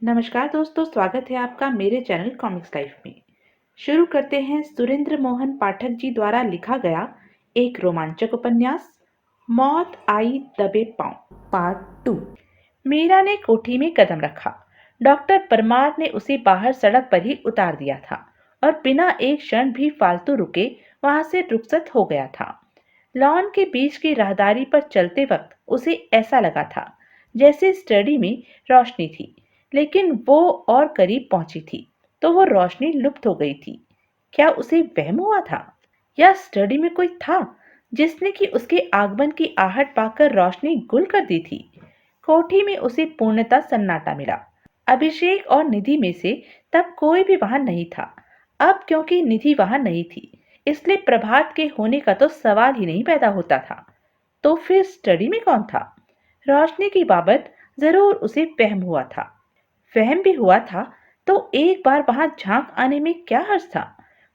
नमस्कार दोस्तों, स्वागत है आपका मेरे चैनल कॉमिक्स लाइफ में। शुरू करते हैं सुरेंद्र मोहन पाठक जी द्वारा लिखा गया एक रोमांचक उपन्यास मौत आई दबे पांव पार्ट 2। मीरा ने कोठी में कदम रखा। डॉक्टर परमार ने उसे बाहर सड़क पर ही उतार दिया था और बिना एक क्षण भी फालतू रुके वहां से रुखसत हो गया था। लॉन के बीच की राहदारी पर चलते वक्त उसे ऐसा लगा था जैसे स्टडी में रोशनी थी, लेकिन वो और करीब पहुंची थी तो वो रोशनी लुप्त हो गई थी। क्या उसे वहम हुआ था या स्टडी में कोई था जिसने कि उसके आगमन की आहट पाकर रोशनी गुल कर दी थी? कोठी में उसे पूर्णतः सन्नाटा मिला। अभिषेक और निधि में से तब कोई भी वहां नहीं था। अब क्योंकि निधि वहां नहीं थी, इसलिए प्रभात के होने का तो सवाल ही नहीं पैदा होता था। तो फिर स्टडी में कौन था? रोशनी की बाबत जरूर उसे वहम हुआ था। वहम भी हुआ था तो एक बार वहां झांक आने में क्या हर्ज था?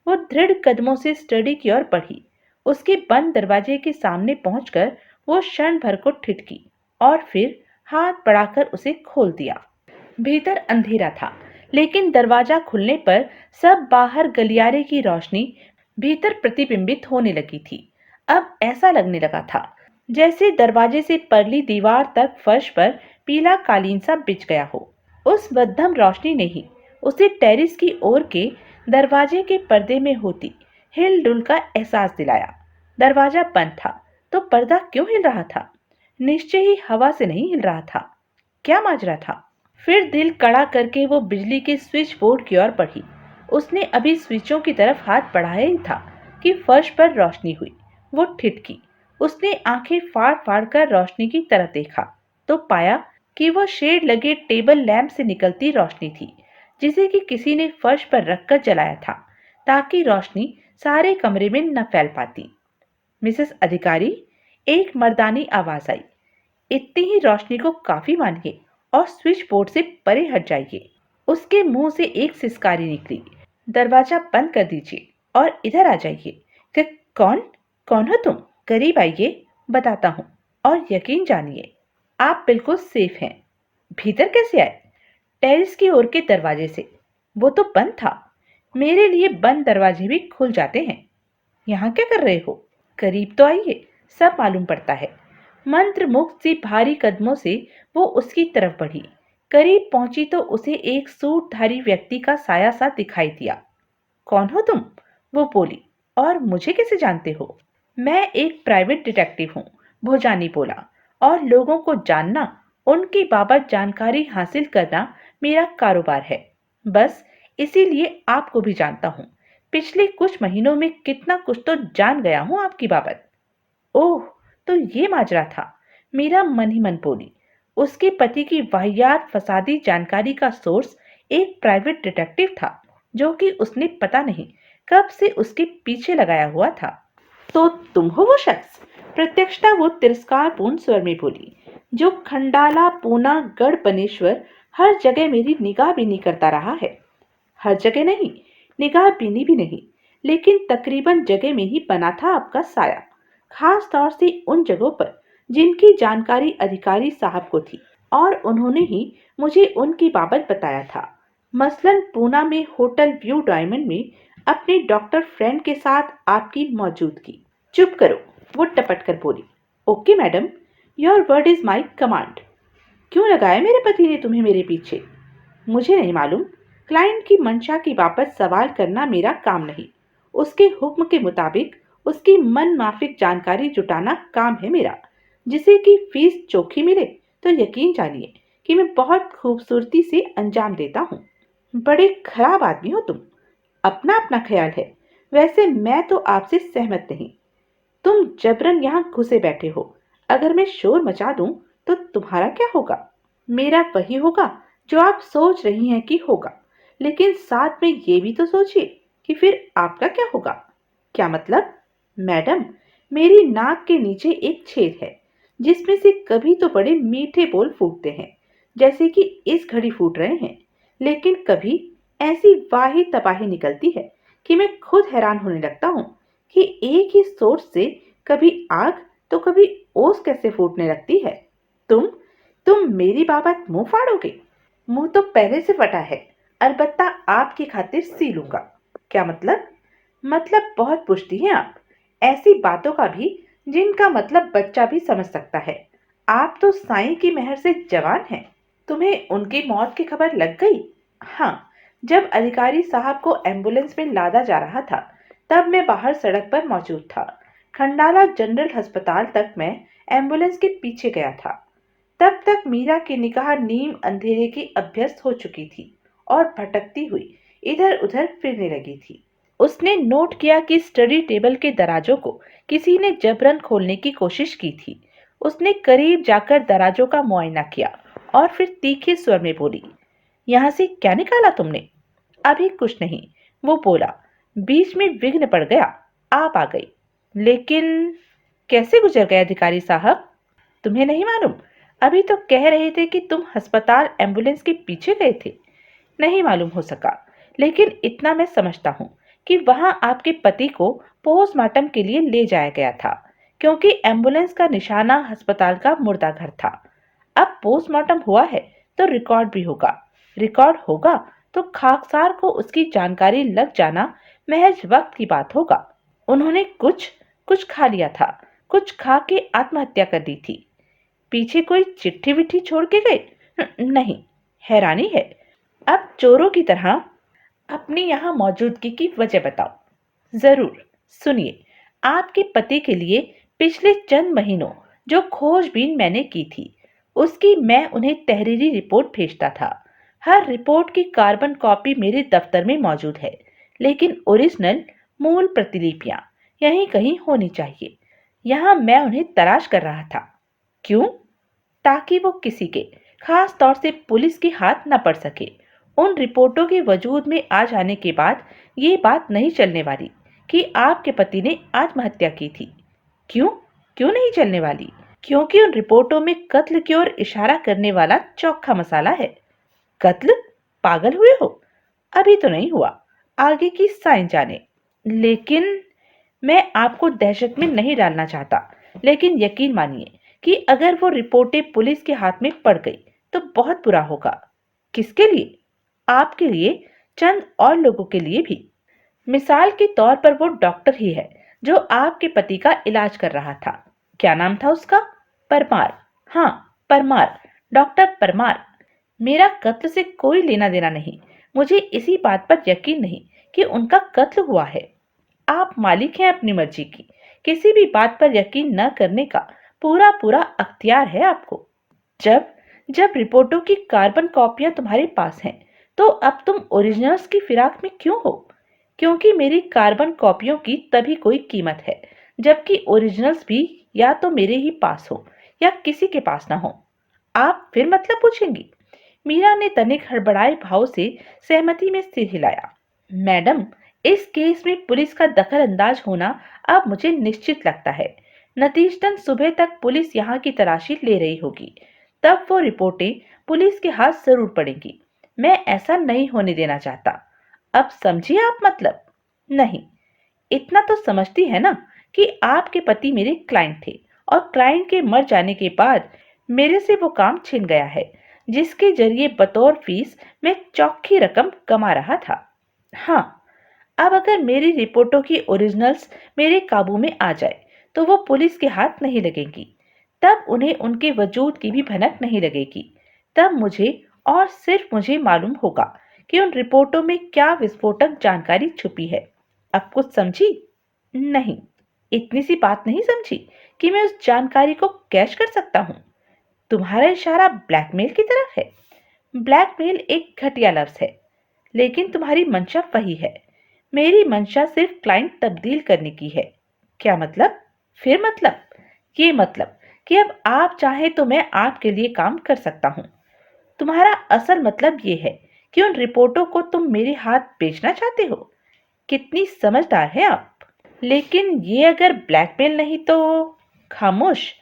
वो दृढ़ कदमों से स्टडी की ओर बढ़ी। उसके बंद दरवाजे के सामने पहुंचकर वो क्षण भर को ठिठकी और फिर हाथ बढ़ाकर उसे खोल दिया। भीतर अंधेरा था, लेकिन दरवाजा खुलने पर सब बाहर गलियारे की रोशनी भीतर प्रतिबिंबित होने लगी थी। अब ऐसा लगने लगा था जैसे दरवाजे से परली दीवार तक फर्श पर पीला कालीन सा बिछ गया हो। उस मध्यम रोशनी ने ही उसे टेरिस की ओर के दरवाजे के पर्दे में होती हिलडुल का एहसास दिलाया। दरवाजा बंद था तो पर्दा क्यों हिल रहा था? निश्चय ही हवा से नहीं हिल रहा था। क्या माजरा था? फिर दिल कड़ा करके वो बिजली के स्विच बोर्ड की ओर बढ़ी। उसने अभी स्विचों की तरफ हाथ बढ़ाया ही था कि फर्श पर रोशनी हुई। वो ठिठकी। उसने आंखें फाड़ फाड़ कर रोशनी की तरफ देखा तो पाया कि वो शेड लगे टेबल लैंप से निकलती रोशनी थी, जिसे कि किसी ने फर्श पर रखकर जलाया था ताकि रोशनी सारे कमरे में न फैल पाती। मिसेस अधिकारी, एक मर्दानी आवाज आई। इतनी ही रोशनी को काफी मानिए और स्विच बोर्ड से परे हट जाइए। उसके मुंह से एक सिसकारी निकली। दरवाजा बंद कर दीजिए और इधर आ जाइए। कौन कौन हो तुम? करीब आइए, बताता हूँ, और यकीन जानिए आप बिल्कुल सेफ हैं। भीतर कैसे आए? टेरिस की ओर के दरवाजे से। वो तो बंद था। मेरे लिए बंद दरवाजे भी खुल जाते हैं। यहाँ क्या कर रहे हो? करीब तो आइए, सब मालूम पड़ता है। मंत्र मुक्त सी भारी कदमों से वो उसकी तरफ बढ़ी। करीब पहुंची तो उसे एक सूटधारी व्यक्ति का साया सा दिखाई दिया। कौन हो तुम? वो बोली। और मुझे कैसे जानते हो? मैं एक प्राइवेट डिटेक्टिव हूँ, भोजानी बोला, और लोगों को जानना, उनकी बाबत जानकारी हासिल करना मेरा कारोबार है। बस इसीलिए आपको भी जानता हूँ। पिछले कुछ महीनों में कितना कुछ तो जान गया हूँ आपकी बाबत। ओह, तो ये माजरा था। मीरा मन ही मन बोली। उसके पति की वाहियात फसादी जानकारी का सोर्स एक प्राइवेट डिटेक्टिव था, जो कि उसने पता नहीं कब से उसके पीछे लगाया हुआ था। तो तुम हो वो शख्स? प्रत्यक्षता वो तिरस्कारपूर्ण स्वर में बोली। जो खंडाला, पूना, गढ़ बनेश्वर हर जगह मेरी निगाह बीनी करता रहा है। हर जगह नहीं, निगाह बीनी भी नहीं, लेकिन तकरीबन जगह में ही बना था आपका साया। खास तौर से उन जगहों पर जिनकी जानकारी अधिकारी साहब को थी, और उन्होंने ही मुझे उनकी बाबत बताया था। मसलन पूना में होटल व्यू डायमंड में अपने डॉक्टर फ्रेंड के साथ आपकी मौजूदगी। चुप करो, वो टपट कर बोली। Okay madam, your word is my command. क्यों लगाया मेरे पति ने तुम्हें मेरे पीछे? मुझे नहीं मालूम। क्लाइंट की मंशा की बाबत सवाल करना मेरा काम नहीं। उसके हुक्म के मुताबिक उसकी मन माफिक जानकारी जुटाना काम है मेरा। जिसे कि फीस चोखी मिले तो यकीन जानिए कि मैं बहुत खूबसूरती से अंजाम देता हूँ। बड़े खराब आदमी हो तुम। अपना अपना ख्याल है। वैसे मैं तो आपसे सहमत नहीं। तुम जबरन यहाँ घुसे बैठे हो। अगर मैं शोर मचा दूं तो तुम्हारा क्या होगा? मेरा वही होगा जो आप सोच रही हैं कि होगा, लेकिन साथ में ये भी तो सोचिए कि फिर आपका क्या होगा। क्या मतलब? मैडम, मेरी नाक के नीचे एक छेद है जिसमें से कभी तो बड़े मीठे बोल फूटते हैं, जैसे कि इस घड़ी फूट रहे हैं, लेकिन कभी ऐसी वाही तबाही निकलती है कि मैं खुद हैरान होने लगता हूँ कि एक ही सोर्स से कभी आग तो कभी ओस कैसे फूटने लगती है। तुम तुम मेरी बाबत मुंह फाड़ोगे? मुंह तो पहले से फटा है, अलबत्ता आपकी खातिर सी लूंगा। क्या मतलब? मतलब बहुत पूछती हैं आप, ऐसी बातों का भी जिनका मतलब बच्चा भी समझ सकता है। आप तो साईं की मेहर से जवान हैं। तुम्हें उनकी मौत की खबर लग गई? हाँ, जब अधिकारी साहब को एम्बुलेंस में लादा जा रहा था तब मैं बाहर सड़क पर मौजूद था। खंडाला जनरल अस्पताल तक मैं एम्बुलेंस के पीछे गया था। तब तक मीरा की निगाह नीम अंधेरे की अभ्यस्त हो चुकी थी और भटकती हुई इधर उधर फिरने लगी थी। उसने नोट किया कि स्टडी टेबल के दराजों को किसी ने जबरन खोलने की कोशिश की थी। उसने करीब जाकर दराजों का मुआयना किया और फिर तीखे स्वर में बोली, यहाँ से क्या निकाला तुमने? अभी कुछ नहीं, वो बोला। बीच में विघ्न पड़ गया, आप आ गई। लेकिन कैसे गुजर गए अधिकारी साहब? तुम्हें नहीं मालूम? अभी तो कह रहे थे कि तुम अस्पताल एम्बुलेंस के पीछे गए थे। नहीं मालूम हो सका, लेकिन इतना मैं समझता हूँ कि वहां आपके पति को पोस्टमार्टम के लिए ले जाया गया था, क्योंकि एम्बुलेंस का निशाना अस्पताल का मुर्दा घर था। अब पोस्टमार्टम हुआ है तो रिकॉर्ड भी होगा। रिकॉर्ड होगा तो खाकसार को उसकी जानकारी लग जाना महज वक्त की बात होगा। उन्होंने कुछ कुछ खा लिया था, कुछ खा के आत्महत्या कर ली थी। पीछे कोई चिट्ठी विट्ठी छोड़ के गए? नहीं। हैरानी है। अब चोरों की तरह अपनी यहाँ मौजूदगी की वजह बताओ। जरूर, सुनिए। आपके पति के लिए पिछले चंद महीनों जो खोजबीन मैंने की थी, उसकी मैं उन्हें तहरीरी रिपोर्ट भेजता था। हर रिपोर्ट की कार्बन कॉपी मेरे दफ्तर में मौजूद है, लेकिन ओरिजिनल मूल प्रतिलिपियां यहीं कहीं होनी चाहिए। यहाँ मैं उन्हें तलाश कर रहा था। क्यों? ताकि वो किसी के, खास तौर से पुलिस के हाथ न पड़ सके। उन रिपोर्टों के वजूद में आ जाने के बाद ये बात नहीं चलने वाली कि आपके पति ने आत्महत्या की थी। क्यों? क्यों नहीं चलने वाली? क्योंकि उन रिपोर्टों में कत्ल की ओर इशारा करने वाला चोखा मसाला है। कत्ल? पागल हुए हो? अभी तो नहीं हुआ, आगे की साइंस जाने। लेकिन मैं आपको दहशत में नहीं डालना चाहता, लेकिन यकीन मानिए कि अगर वो रिपोर्टें पुलिस के हाथ में पड़ गई तो बहुत बुरा होगा। किसके लिए? आपके लिए, चंद और लोगों के लिए भी। मिसाल के तौर पर वो डॉक्टर ही है जो आपके पति का इलाज कर रहा था। क्या नाम था उसका? परमार। हाँ, परमार, डॉक्टर परमार। मेरा कत्ल से कोई लेना देना नहीं। मुझे इसी बात पर यकीन नहीं कि उनका कत्ल हुआ है। आप मालिक हैं अपनी मर्जी की। किसी भी बात पर यकीन न करने का पूरा पूरा अख्तियार है आपको। जब जब रिपोर्टों की कार्बन कॉपियां तुम्हारे पास हैं, तो अब तुम ओरिजिनल्स की फिराक में क्यों हो? क्योंकि मेरी कार्बन कॉपियों की तभी कोई कीमत है जबकि ओरिजिनल्स भी या तो मेरे ही पास हो या किसी के पास ना हो। आप फिर मतलब पूछेंगी? मीरा ने तनिक हड़बड़ाए भाव से सहमति में सिर हिलाया। मैडम, इस केस में पुलिस का दखल अंदाज होना अब मुझे निश्चित लगता है। नतीजतन सुबह तक पुलिस यहाँ की तलाशी ले रही होगी। तब वो रिपोर्टें पुलिस के हाथ जरूर पड़ेंगी। मैं ऐसा नहीं होने देना चाहता। अब समझिए आप मतलब? नहीं, इतना तो समझती है ना कि आपके पति मेरे क्लाइंट थे और क्लाइंट के मर जाने के बाद मेरे से वो काम छिन गया है जिसके जरिए बतौर फीस मैं चौखी रकम कमा रहा था। हाँ, अब अगर मेरी रिपोर्टों की ओरिजिनल्स मेरे काबू में आ जाए तो वो पुलिस के हाथ नहीं लगेंगी। तब उन्हें उनके वजूद की भी भनक नहीं लगेगी। तब मुझे और सिर्फ मुझे मालूम होगा कि उन रिपोर्टों में क्या विस्फोटक जानकारी छुपी है। अब कुछ समझी? नहीं, इतनी सी बात नहीं समझी कि मैं उस जानकारी को कैश कर सकता हूँ। तुम्हारा इशारा ब्लैकमेल की तरफ है। ब्लैकमेल एक घटिया लफ्ज है, लेकिन तुम्हारी मंशा वही है। मेरी मंशा सिर्फ क्लाइंट तब्दील करने की है। क्या मतलब? फिर मतलब ये मतलब कि अब आप चाहें तो मैं आपके लिए काम कर सकता हूँ। तुम्हारा असल मतलब ये है कि उन रिपोर्टों को तुम मेरे हाथ बेचना चाहते हो। कितनी समझदार है आप। लेकिन ये अगर ब्लैकमेल नहीं तो? खामोश।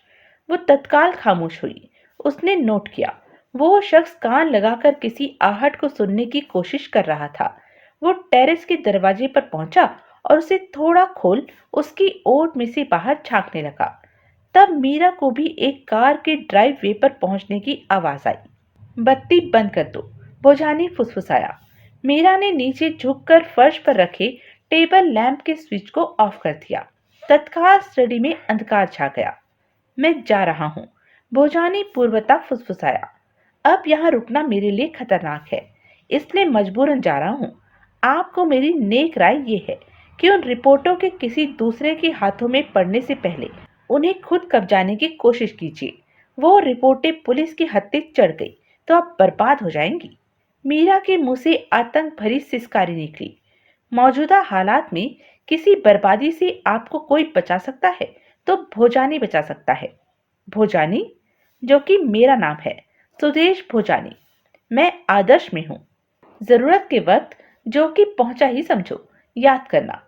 वो तत्काल खामोश हुई। उसने नोट किया, वो शख्स कान लगाकर किसी आहट को सुनने की कोशिश कर रहा था। वो टेरेस के दरवाजे पर पहुंचा और उसे थोड़ा खोल उसकी ओट में से बाहर झांकने लगा। तब मीरा को भी एक कार के ड्राइव वे पर पहुंचने की आवाज आई। बत्ती बंद कर दो, भोजानी फुसफुसाया। मीरा ने नीचे झुककर फर्श पर रखे टेबल लैंप के स्विच को ऑफ कर दिया। तत्काल स्टडी में अंधकार छा गया। मैं जा रहा हूँ, भोजानी पूर्वता फुसफुसाया। अब यहाँ रुकना मेरे लिए खतरनाक है, इसलिए मजबूरन जा रहा हूँ। आपको मेरी नेक राय ये है कि उन रिपोर्टों के किसी दूसरे के हाथों में पड़ने से पहले उन्हें खुद कब्जाने की कोशिश कीजिए। वो रिपोर्टें पुलिस के हत्थे चढ़ गई तो आप बर्बाद हो जाएंगी। मीरा के मुंह से आतंक भरी सिसकारी निकली। मौजूदा हालात में किसी बर्बादी से आपको कोई बचा सकता है तो भोजानी बचा सकता है। भोजानी, जो कि मेरा नाम है, सुदेश भोजानी। मैं आदर्श में हूँ। जरूरत के वक्त जो कि पहुंचा ही समझो, याद करना।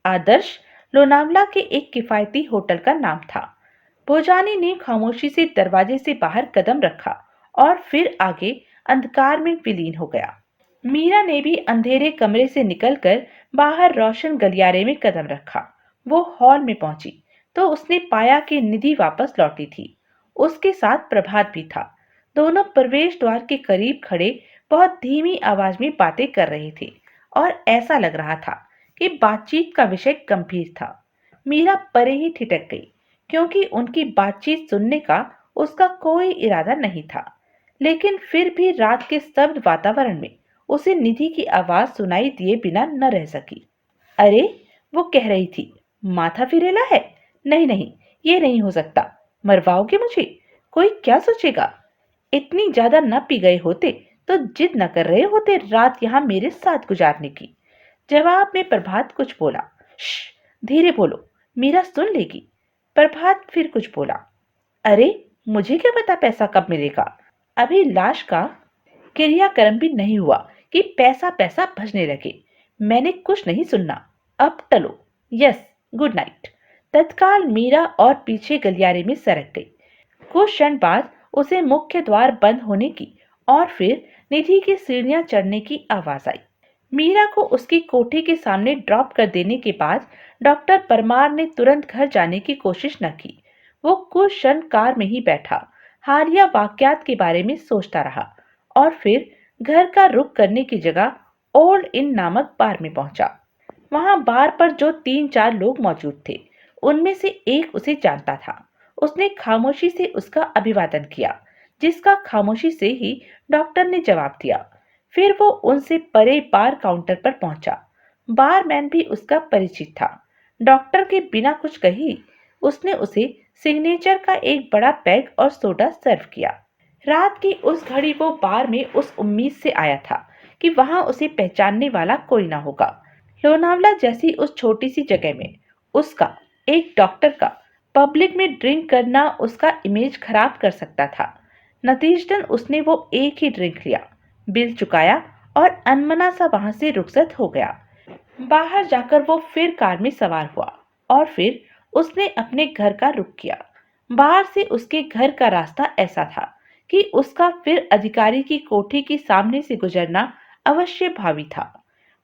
आदर्श लोनावला के एक किफायती होटल का नाम था। भोजानी ने खामोशी से दरवाजे से बाहर कदम रखा और फिर आगे अंधकार में विलीन हो गया। मीरा ने भी अंधेरे कमरे से निकलकर बाहर रोशन गलियारे में कदम रखा। वो हॉल में पहुंची तो उसने पाया कि निधि वापस लौटी थी। उसके साथ प्रभात भी था। दोनों प्रवेश द्वार के करीब खड़े बहुत धीमी आवाज में बातें कर रहे थे और ऐसा लग रहा था कि बातचीत का विषय गंभीर था। मीरा परे ही ठिठक गई क्योंकि उनकी बातचीत सुनने का उसका कोई इरादा नहीं था, लेकिन फिर भी रात के स्तब्ध वातावरण में उसे निधि की आवाज सुनाई दिए बिना न रह सकी। अरे, वो कह रही थी, माथा फिरेला है। नहीं नहीं, ये नहीं हो सकता। मरवाओगे मुझे? कोई क्या सोचेगा? इतनी ज्यादा न पी गए होते तो जिद न कर रहे होते रात यहाँ मेरे साथ गुजारने की। जवाब में प्रभात कुछ बोला। श्श, धीरे बोलो, मीरा सुन लेगी। प्रभात फिर कुछ बोला। अरे, मुझे क्या पता पैसा कब मिलेगा? अभी लाश का क्रियाक्रम भी नहीं हुआ कि पैसा पैसा भजने लगे। मैंने कुछ नहीं सुनना। अब टलो। Yes, good night. तत्काल मीरा और पीछे गलियारे में सरक गई। कुछ क्षण बाद उसे मुख्य द्वार बंद होने की और फिर निधि की सीढ़ियां चढ़ने की आवाज आई। मीरा को उसकी कोठी के सामने ड्रॉप कर देने के बाद डॉक्टर परमार ने तुरंत घर जाने की कोशिश न की। वो कुछ क्षण कार में ही बैठा हालिया वाकयात के बारे में सोचता रहा और फिर घर का रुख करने की जगह ओल्ड इन नामक बार में पहुंचा। वहां बार पर जो 3-4 लोग मौजूद थे, उनमें से एक उसे जानता था। उसने खामोशी से उसका अभिवादन किया, जिसका खामोशी से ही डॉक्टर ने जवाब दिया। फिर वो उनसे परे बार काउंटर पर पहुंचा। बारमैन भी उसका परिचित था। डॉक्टर के बिना कुछ कही उसने उसे सिग्नेचर का एक बड़ा पैग और सोडा सर्व किया। रात की उस घड़ी वो बार में उस उम्मीद से आया था कि वहां उसे पहचानने वाला कोई ना होगा। लोनावला जैसी उस छोटी सी जगह में उसका, एक डॉक्टर का, पब्लिक में ड्रिंक करना उसका इमेज खराब कर सकता था। नतीजतन उसने वो एक ही ड्रिंक लिया, बिल चुकाया और अनमना सा वहां से रुखसत हो गया। बाहर जाकर वो फिर कार में सवार हुआ और फिर उसने अपने घर का रुख किया। बाहर से उसके घर का रास्ता ऐसा था कि उसका फिर अधिकारी की कोठी के सामने से गुजरना अवश्य भावी था।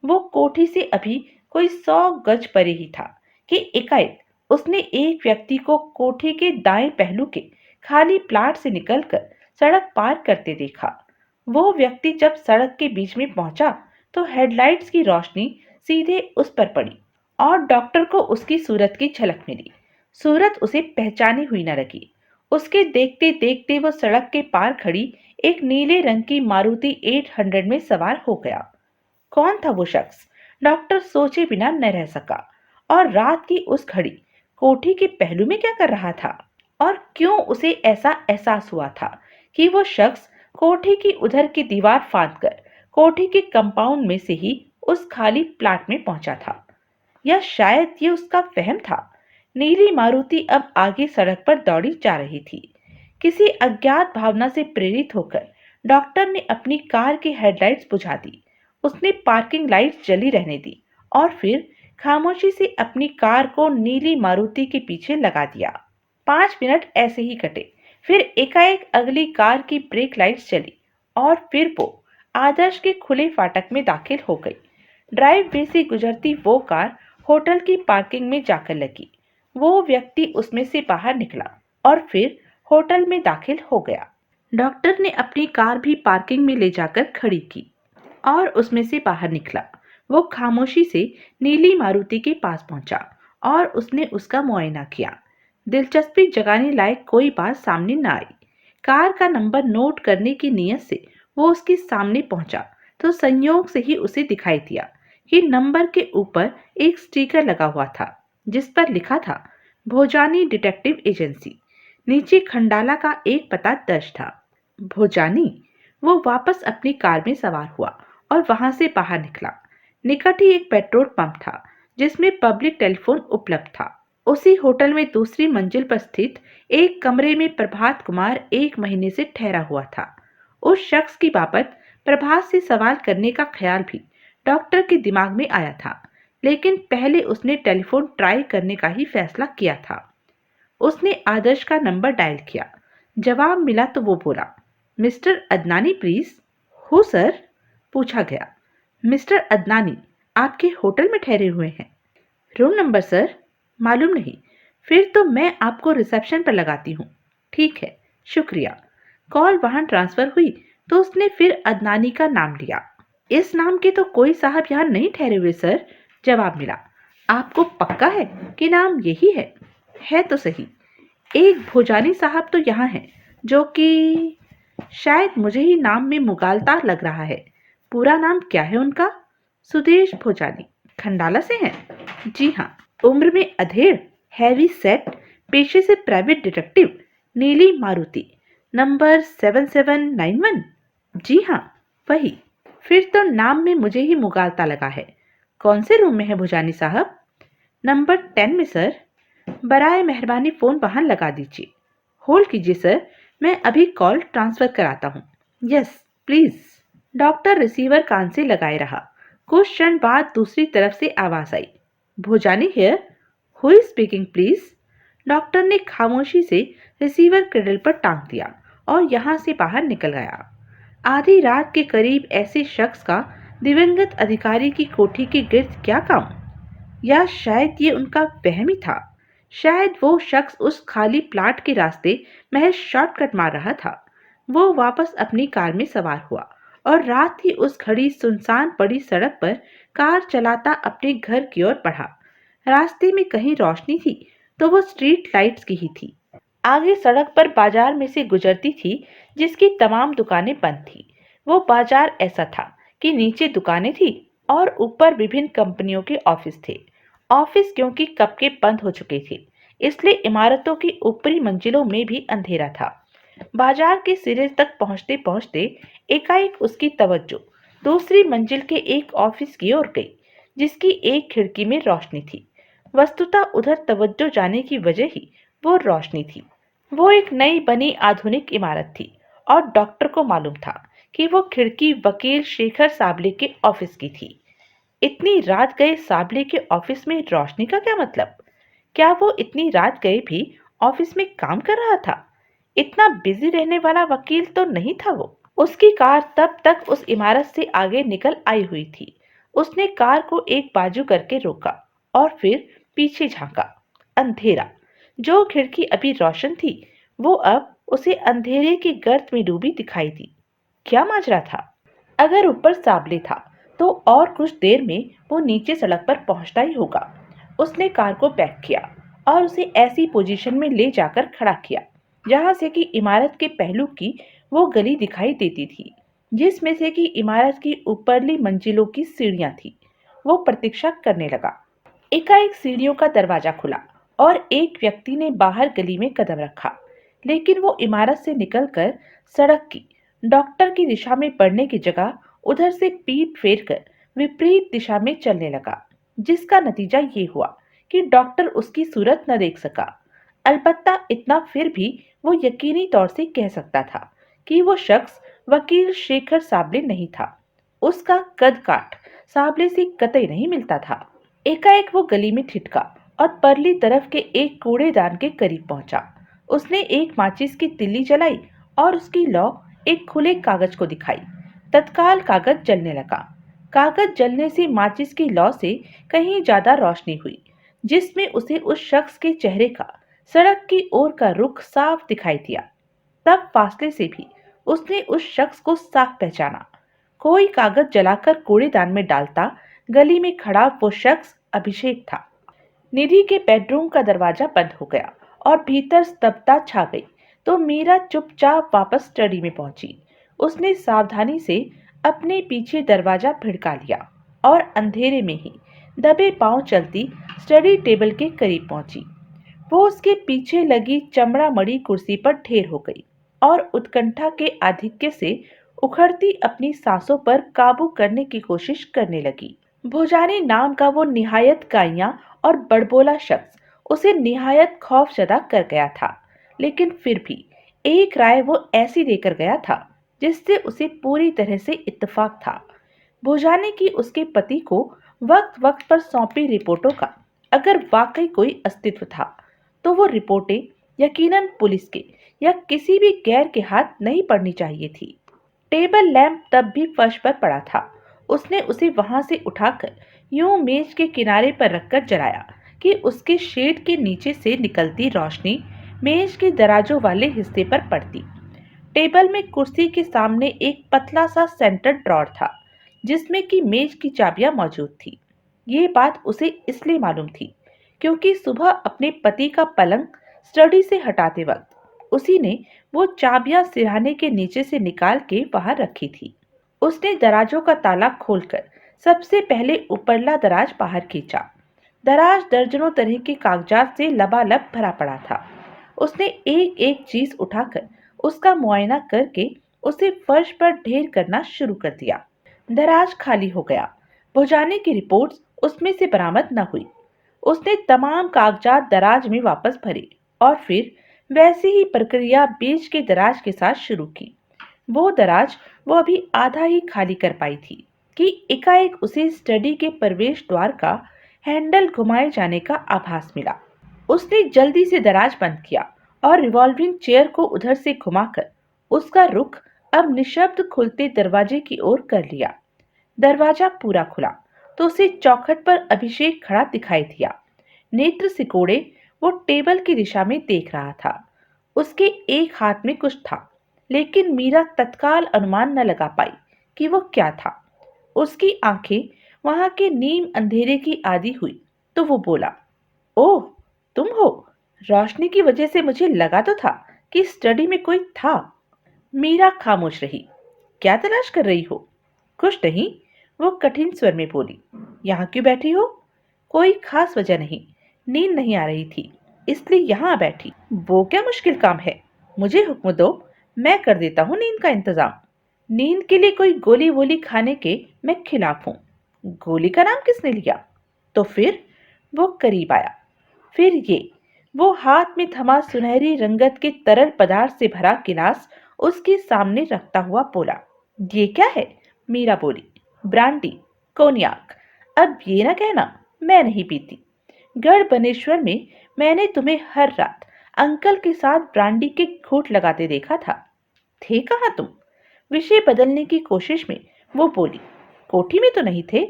वो कोठी से अभी कोई 100 गज परे ही था कि एकाएक उसने एक व्यक्ति को कोठी के दाएं पहलू के खाली प्लाट से निकलकर सड़क पार करते देखा। वो व्यक्ति जब सड़क के बीच में पहुंचा तो हेडलाइट्स की रोशनी सीधे उस पर पड़ी और डॉक्टर को उसकी सूरत की झलक मिली। सूरत उसे पहचानी हुई न लगी। उसके देखते देखते वो सड़क के पार खड़ी एक नीले रंग की मारुति 800 में सवार हो गया। कौन था वो शख्स? डॉक्टर सोचे बिना न रह सका। और रात की उस घड़ी कोठी के पहलू में क्या कर रहा था? और क्यों उसे ऐसा एहसास हुआ था कि वो शख्स कोठी की उधर की दीवार फांदकर कोठी के कंपाउंड में से ही उस खाली प्लाट में पहुंचा था? या शायद ये उसका वहम था? नीली मारुति अब आगे सड़क पर दौड़ी जा रही थी। किसी अज्ञात भावना से प्रेरित होकर डॉक्टर ने अपनी कार की हेडलाइट्स बुझा दी। उसने पार्किंग लाइट्स जली रहने दी और फिर खामोशी से अपनी कार को नीली मारुति के पीछे लगा दिया। 5 मिनट ऐसे ही कटे। फिर एकाएक अगली कार की ब्रेक लाइट्स जली और फिर वो आदर्श के खुले फाटक में दाखिल हो गई। ड्राइव वे से गुजरती वो कार होटल की पार्किंग में जाकर लगी। वो व्यक्ति उसमें से बाहर निकला और फिर होटल में दाखिल हो गया। डॉक्टर ने अपनी कार भी पार्किंग में ले जाकर खड़ी की और उसमें से बाहर निकला। वो खामोशी से नीली मारुति के पास पहुंचा और उसने उसका मुआयना किया। दिलचस्पी जगाने लायक कोई बात सामने न आई। कार का नंबर नोट करने की नीयत से वो उसके सामने पहुंचा तो संयोग से ही उसे दिखाई दिया कि नंबर के ऊपर एक स्टिकर लगा हुआ था जिस पर लिखा था भोजानी डिटेक्टिव एजेंसी। नीचे खंडाला का एक पता दर्ज था। भोजानी। वो वापस अपनी कार में सवार हुआ और वहां से बाहर निकला। निकट ही एक पेट्रोल पंप था जिसमें पब्लिक टेलीफोन उपलब्ध था। उसी होटल में दूसरी मंजिल पर स्थित एक कमरे में प्रभात कुमार 1 महीने से ठहरा हुआ था। उस शख्स की बाबत प्रभात से सवाल करने का ख्याल भी डॉक्टर के दिमाग में आया था, लेकिन पहले उसने टेलीफोन ट्राई करने का ही फैसला किया था। उसने आदर्श का नंबर डायल किया। जवाब मिला तो वो बोला, मिस्टर अदनानी प्लीज। हो सर? पूछा गया। मिस्टर अदनानी आपके होटल में ठहरे हुए हैं। Room number sir? मालूम नहीं। फिर तो मैं आपको रिसेप्शन पर लगाती हूँ। ठीक है, शुक्रिया। कॉल वहां ट्रांसफर हुई तो उसने फिर अदनानी का नाम लिया। इस नाम के तो कोई साहब यहाँ नहीं ठहरे हुए सर। जवाब मिला। आपको पक्का है कि नाम यही है? है तो सही। एक भोजानी साहब तो यहाँ हैं जो कि शायद मुझे ही नाम में मुगालता लग रहा है। पूरा नाम क्या है उनका? सुदेश भोजानी। खंडाला से हैं? जी हाँ। उम्र में अधेड़, हैवी सेट, पेशे से प्राइवेट डिटेक्टिव, नीली मारुति, नंबर 7791। जी हाँ, वही। फिर तो नाम में मुझे ही मुगालता लगा है। कौन से रूम में है भोजानी साहब? नंबर 10 में सर। बराए मेहरबानी फोन वहां लगा दीजिए। होल्ड कीजिए सर, मैं अभी कॉल ट्रांसफर कराता हूँ। Yes please. डॉक्टर रिसीवर कान से लगाए रहा। कुछ क्षण बाद दूसरी तरफ से आवाज आई, Bhojani here, who is speaking please. Doctor ने खामोशी से रिसीवर क्रेडल पर टांग दिया और यहाँ से बाहर निकल गया। आधी रात के करीब ऐसे शख्स का दिवंगत अधिकारी की कोठी के गिर्द क्या काम? या शायद ये उनका वहम ही था। शायद वो शख्स उस खाली प्लाट के रास्ते महज शॉर्टकट मार रहा था। वो वापस अपनी कार में सवार हुआ और रात ही उस घड़ी सुनसान पड़ी सड़क पर कार चलाता अपने घर की ओर बढ़ा। रास्ते में कहीं रोशनी थी तो वो स्ट्रीट लाइट्स की ही थी। आगे सड़क पर बाजार में से गुजरती थी जिसकी तमाम दुकानें बंद थी। वो बाजार ऐसा था कि नीचे दुकानें थी और ऊपर विभिन्न कंपनियों के ऑफिस थे। ऑफिस क्योंकि कब के बंद हो चुके थे, इसलिए इमारतों की ऊपरी मंजिलों में भी अंधेरा था। बाजार के सिरे तक पहुंचते पहुंचते एकाएक उसकी तवज्जो दूसरी मंजिल के एक ऑफिस की ओर गई जिसकी एक खिड़की में रोशनी थी। वस्तुतः उधर तवज्जो जाने की वजह ही वो रोशनी थी। वो एक नई बनी आधुनिक इमारत थी और डॉक्टर को मालूम था कि वो खिड़की वकील शेखर साबले के ऑफिस की थी। इतनी रात गए साबले के ऑफिस में रोशनी का क्या मतलब? क्या वो इतनी रात गए भी ऑफिस में काम कर रहा था? इतना बिजी रहने वाला वकील तो नहीं था वो। उसकी कार तब तक उस इमारत से आगे निकल आई हुई थी। उसने कार को एक बाजू करके रोका और फिर पीछे झांका। अंधेरा। जो खिड़की अभी रोशन थी वो अब उसे अंधेरे के गर्त में डूबी दिखाई दी। क्या माजरा था? अगर ऊपर साबले था तो और कुछ देर में वो नीचे सड़क पर पहुंचता ही होगा। उसने कार को पैक किया और उसे ऐसी पोजीशन में ले जाकर खड़ा किया जहां से कि इमारत के पहलू की वो गली दिखाई देती थी जिसमें से कि इमारत की ऊपरली मंजिलों की सीढ़ियां थी। वो प्रतीक्षा करने लगा। एकाएक सीढ़ियों का दरवाजा खुला और एक व्यक्ति ने बाहर गली में कदम रखा, लेकिन वो इमारत से निकलकर सड़क की डॉक्टर की दिशा में बढ़ने की जगह उधर से पीठ फेरकर विपरीत दिशा में चलने लगा, जिसका नतीजा ये हुआ कि डॉक्टर उसकी सूरत न देख सका। अलबत्ता इतना फिर भी वो यकीनी तौर से कह सकता था कि वो शख्स वकील शेखर साबले नहीं था। उसका कद काठ साबले से कतई नहीं मिलता था। एकाएक वो गली में ठिठका और परली तरफ के एक कूड़ेदान के करीब पहुंचा। उसने एक माचिस की तिल्ली जलाई और उसकी लौ एक खुले कागज को दिखाई। तत्काल कागज जलने लगा। कागज जलने से माचिस की लौ से कहीं ज्यादा रोशनी हुई जिसमें उसे उस शख्स के चेहरे का सड़क की ओर का रुख साफ दिखाई दिया। तब फासले से भी उसने उस शख्स को साफ पहचाना। कोई कागज जलाकर कूड़ेदान में डालता गली में खड़ा वो शख्स अभिषेक था। निधि के बेडरूम का दरवाजा बंद हो गया और भीतर स्तब्धता छा गई। तो मीरा चुपचाप वापस स्टडी में पहुंची। उसने सावधानी से अपने पीछे दरवाजा भिड़का लिया और अंधेरे में ही दबे पांव चलती स्टडी टेबल के करीब पहुंची। वो उसके पीछे लगी चमड़ा मड़ी कुर्सी पर ढेर हो गई और उत्कंठा के आधिक्य से उखड़ती अपनी सांसों पर काबू करने की कोशिश करने लगी। भोजानी नाम का वो निहायत काइया और बड़बोला शख्स उसे निहायत खौफजदा कर गया था, लेकिन फिर भी एक राय वो ऐसी देकर गया था जिससे उसे पूरी तरह से इत्तेफाक था। भोजानी की उसके पति को वक्त वक्त पर सौंपी रिपोर्टों का अगर वाकई कोई अस्तित्व था तो वो रिपोर्टें यकीनन पुलिस के या किसी भी गैर के हाथ नहीं पड़नी चाहिए थी। टेबल लैंप तब भी फर्श पर पड़ा था। उसने उसे वहां से उठाकर यूं मेज के किनारे पर रखकर जलाया कि उसके शेड के नीचे से निकलती रोशनी मेज के दराजों वाले हिस्से पर पड़ती। टेबल में कुर्सी के सामने एक पतला सा सेंटर ड्रॉर था जिसमें की मेज की चाबियां मौजूद थी। ये बात उसे इसलिए मालूम थी क्योंकि सुबह अपने पति का पलंग स्टडी से हटाते वक्त उसी ने वो चाबियां सिरहाने के नीचे से निकाल के वहां रखी थी। उसने दराजों का ताला खोलकर सबसे पहले ऊपरला दराज बाहर खींचा। दराज दर्जनों तरह के कागजात से लबालब भरा पड़ा था। उसने एक एक चीज उठाकर उसका मुआयना करके उसे फर्श पर ढेर करना शुरू कर दिया। दराज खाली हो गया। भुजाने की रिपोर्ट्स उसमें से बरामद न हुई। उसने तमाम कागजात दराज में वापस भरे और फिर वैसी ही प्रक्रिया बीच के दराज के साथ शुरू की। वो दराज वो अभी आधा ही खाली कर पाई थी कि एकाएक उसे स्टडी के प्रवेश द्वार का हैंडल घुमाए जाने का आभास मिला। उसने जल्दी से दराज बंद किया और रिवॉल्विंग चेयर को उधर से घुमाकर उसका रुख अब निशब्द खुलते दरवाजे की ओर कर लिया। दरवाजा पूरा खुला तो उसे चौखट पर अभिषेक खड़ा दिखाई दिया। नेत्र सिकोड़े वो टेबल की दिशा में देख रहा था। उसके एक हाथ में कुछ था, लेकिन मीरा तत्काल अनुमान न लगा पाई कि वो क्या था। उसकी आंखें वहां के नीम अंधेरे की आदी हुई तो वो बोला, ओह, तुम हो। रोशनी की वजह से मुझे लगा तो था कि स्टडी में कोई था। मीरा खामोश रही। क्या तलाश कर रही हो? कुछ नहीं, वो कठिन स्वर में बोली। यहाँ क्यों बैठी हो? कोई खास वजह नहीं, नींद नहीं आ रही थी इसलिए यहाँ बैठी। वो क्या मुश्किल काम है? मुझे हुक्म दो, मैं कर देता हूँ नींद का इंतजाम। नींद के लिए कोई गोली वोली खाने के मैं खिलाफ हूँ। गोली का नाम किसने लिया? तो फिर वो करीब आया। फिर ये वो हाथ में थमा सुनहरी रंगत के तरल पदार्थ से भरा गिलास उसके सामने रखता हुआ बोला, ये क्या है? मीरा बोली, ब्रांडी, कोनियाक। अब ये ना कहना मैं नहीं पीती। गढ़ बनेश्वर में मैंने तुम्हें हर रात अंकल के साथ ब्रांडी के घूंट लगाते देखा था। थे कहाँ तुम? विषय बदलने की कोशिश में वो बोली, कोठी में तो नहीं थे,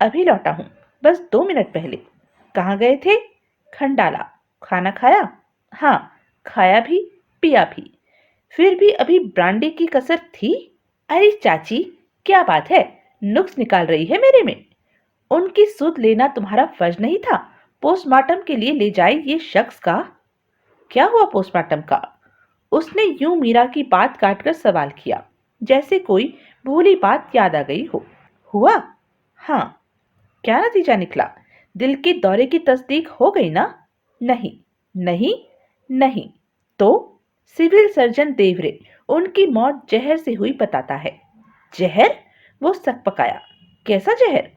अभी लौटा हूं, बस 2 मिनट पहले। कहाँ गए थे? खंडाला। खाना खाया? हाँ, खाया भी पिया भी। फिर भी अभी ब्रांडी की कसर थी? अरे चाची, क्या बात है, नुक्स निकाल रही है मेरे में। उनकी सुध लेना तुम्हारा फर्ज नहीं था? पोस्टमार्टम के लिए ले जाए ये शख्स का। क्या हुआ पोस्टमार्टम का? उसने यूं मीरा की बात काटकर सवाल किया, जैसे कोई भूली बात याद आ गई हो। हुआ? हाँ। क्या नतीजा निकला? दिल के दौरे की तस्दीक हो गई ना? नहीं, नहीं, नहीं। तो सिविल सर्जन देवरे उनकी मौत जहर से हुई बताता है। जहर? वो सकपकाया। कैसा जहर?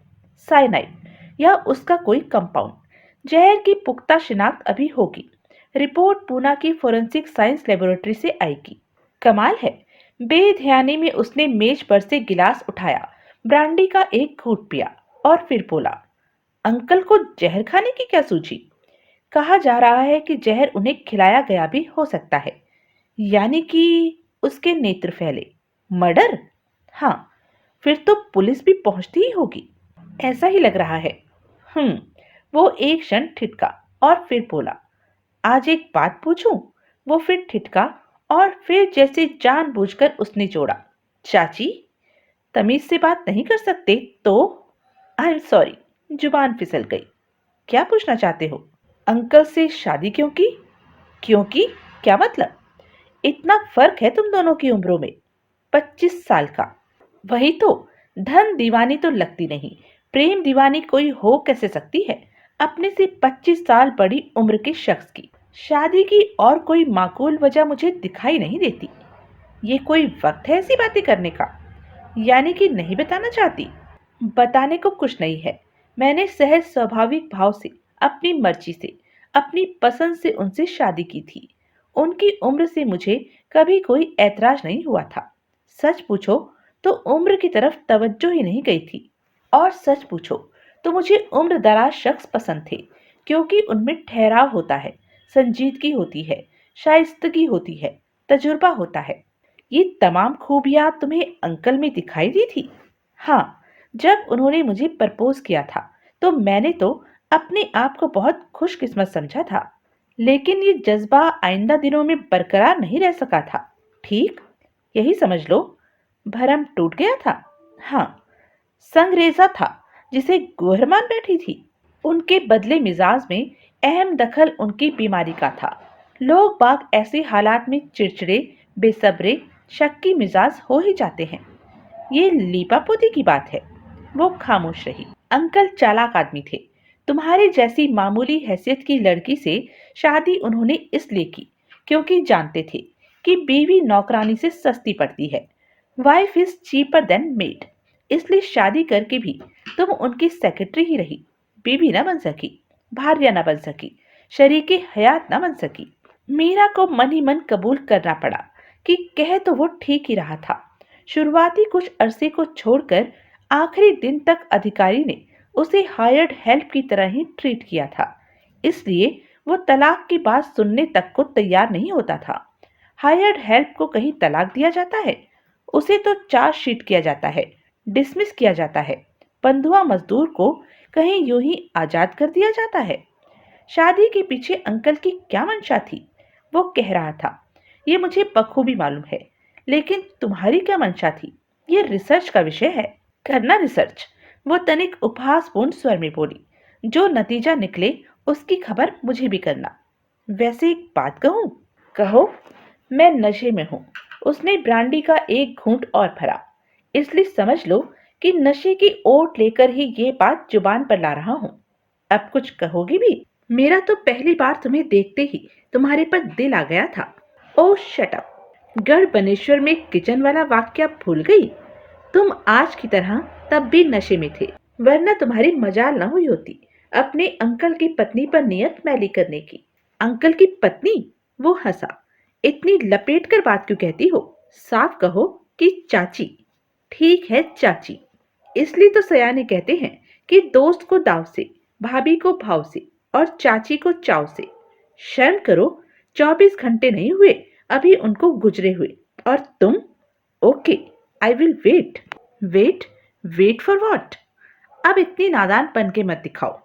साइनाइड या उसका कोई कंपाउंड। जहर की पुख्ता शिनाख्त अभी होगी। रिपोर्ट पूना की फोरेंसिक साइंस लेबोरेटरी से आएगी। कमाल है। बेध्यानी में उसने मेज पर से गिलास उठाया, ब्रांडी का एक घूंट पिया और फिर बोला, अंकल को जहर खाने की क्या सूझी? कहा जा रहा है कि जहर उन्हें खिलाया गया भी हो सकता है। यानी कि उसके नेत्र फैले। मर्डर? हाँ। फिर तो पुलिस भी पहुंचती ही होगी, ऐसा ही लग रहा है। वो एक क्षण ठिठका और फिर बोला, आज एक बात पूछूं? वो फिर ठिठका और फिर जैसे जानबूझकर उसने जोड़ा, चाची, तमीज से बात नहीं कर सकते तो? आई एम सॉरी, जुबान फिसल गई। क्या पूछना चाहते हो? अंकल से शादी क्यों की? क्यों की? क्या मतलब? इतना फर्क है तुम दोनों की उम्रों में, 25 साल का। वही तो, धन दीवानी तो लगती नहीं, प्रेम दीवानी कोई हो कैसे सकती है अपने से 25 साल बड़ी उम्र के शख्स की? शादी की और कोई माकूल वजह मुझे दिखाई नहीं देती। ये कोई वक्त है ऐसी बातें करने का? यानी कि नहीं बताना चाहती? बताने को कुछ नहीं है। मैंने सहज स्वाभाविक भाव से, अपनी मर्जी से, अपनी पसंद से उनसे शादी की थी। उनकी उम्र से मुझे कभी कोई ऐतराज नहीं हुआ था। सच पूछो तो उम्र की तरफ तवज्जो ही नहीं गई थी। और सच पूछो तो मुझे उम्र दराज शख्स पसंद थे, क्योंकि उनमें ठहराव होता है, संजीदगी होती है, शाइस्तगी होती है, तजुर्बा होता है। ये तमाम खूबियां तुम्हें अंकल में दिखाई दी थी? हाँ, जब उन्होंने मुझे प्रपोज किया था तो मैंने तो अपने आप को बहुत खुशकिस्मत समझा था, लेकिन ये जज्बा आइंदा दिनों में बरकरार नहीं रह सका था। ठीक, यही समझ लो, भरम टूट गया था। हाँ, संगरेजा था जिसे गोहर मान बैठी थी। उनके बदले मिजाज में अहम दखल उनकी बीमारी का था। लोग बाग ऐसे हालात में चिड़चिड़े, बेसब्रे, शक्की मिजाज हो ही जाते हैं। ये लीपापोती की बात है। वो खामोश रही। अंकल चालाक आदमी थे। तुम्हारे जैसी मामूली हैसियत की लड़की से शादी उन्होंने इसलिए की क्योंकि जानते थे कि बीवी नौकरानी से सस्ती पड़ती है। Wife is cheaper than made. इसलिए शादी करके भी तुम उनकी सेक्रेटरी ही रही, बीवी न बन सकी, भार्या न बन सकी, शरीके हयात न बन सकी। मीरा को मन ही मन कबूल करना पड़ा कि कह तो वो ठीक ही रहा था। शुरुआती कुछ अरसे को छोड़कर आखिरी दिन तक अधिकारी ने उसे हायर्ड हेल्प की तरह ही ट्रीट किया था। इसलिए वो तलाक की बात सुनने तक को तैयार नहीं होता था। हायर्ड हेल्प को कहीं तलाक दिया जाता है? उसे तो चार्जशीट किया जाता है, डिसमिस किया जाता है। बंधुआ मजदूर को कहीं यूं ही आजाद कर दिया जाता है। शादी के पीछे अंकल की क्या मंशा थी वो कह रहा था, ये मुझे बखूबी मालूम है। लेकिन तुम्हारी क्या मंशा थी, ये रिसर्च का विषय है। करना रिसर्च, वो तनिक उपहासपूर्ण स्वर में बोली। जो नतीजा निकले उसकी खबर मुझे भी करना। वैसे एक बात कहूं? कहो। मैं नशे में हूं। उसने ब्रांडी का एक घूंट और भरा। इसलिए समझ लो कि नशे की ओट लेकर ही ये बात जुबान पर ला रहा हूं। अब कुछ कहोगी भी? मेरा तो पहली बार तुम्हें देखते ही तुम्हारे पर दिल आ गया था। ओह शट अप। गढ़ बनेश्वर में किचन वाला वाक्या भूल गई? तुम आज की तरह तब भी नशे में थे, वरना तुम्हारी मजाल न हुई होती अपने अंकल की पत्नी पर नियत मैली करने की। अंकल की पत्नी? वो हंसा। इतनी लपेट कर बात क्यों कहती हो? साफ कहो कि चाची। ठीक है चाची। इसलिए तो सयाने कहते हैं कि दोस्त को दाव से, भाभी को भाव से और चाची को चाव से। शर्म करो, 24 घंटे नहीं हुए अभी उनको गुजरे हुए, और तुम? Okay, I will wait. Wait? Wait for what? अब इतनी नादानपन के मत दिखाओ।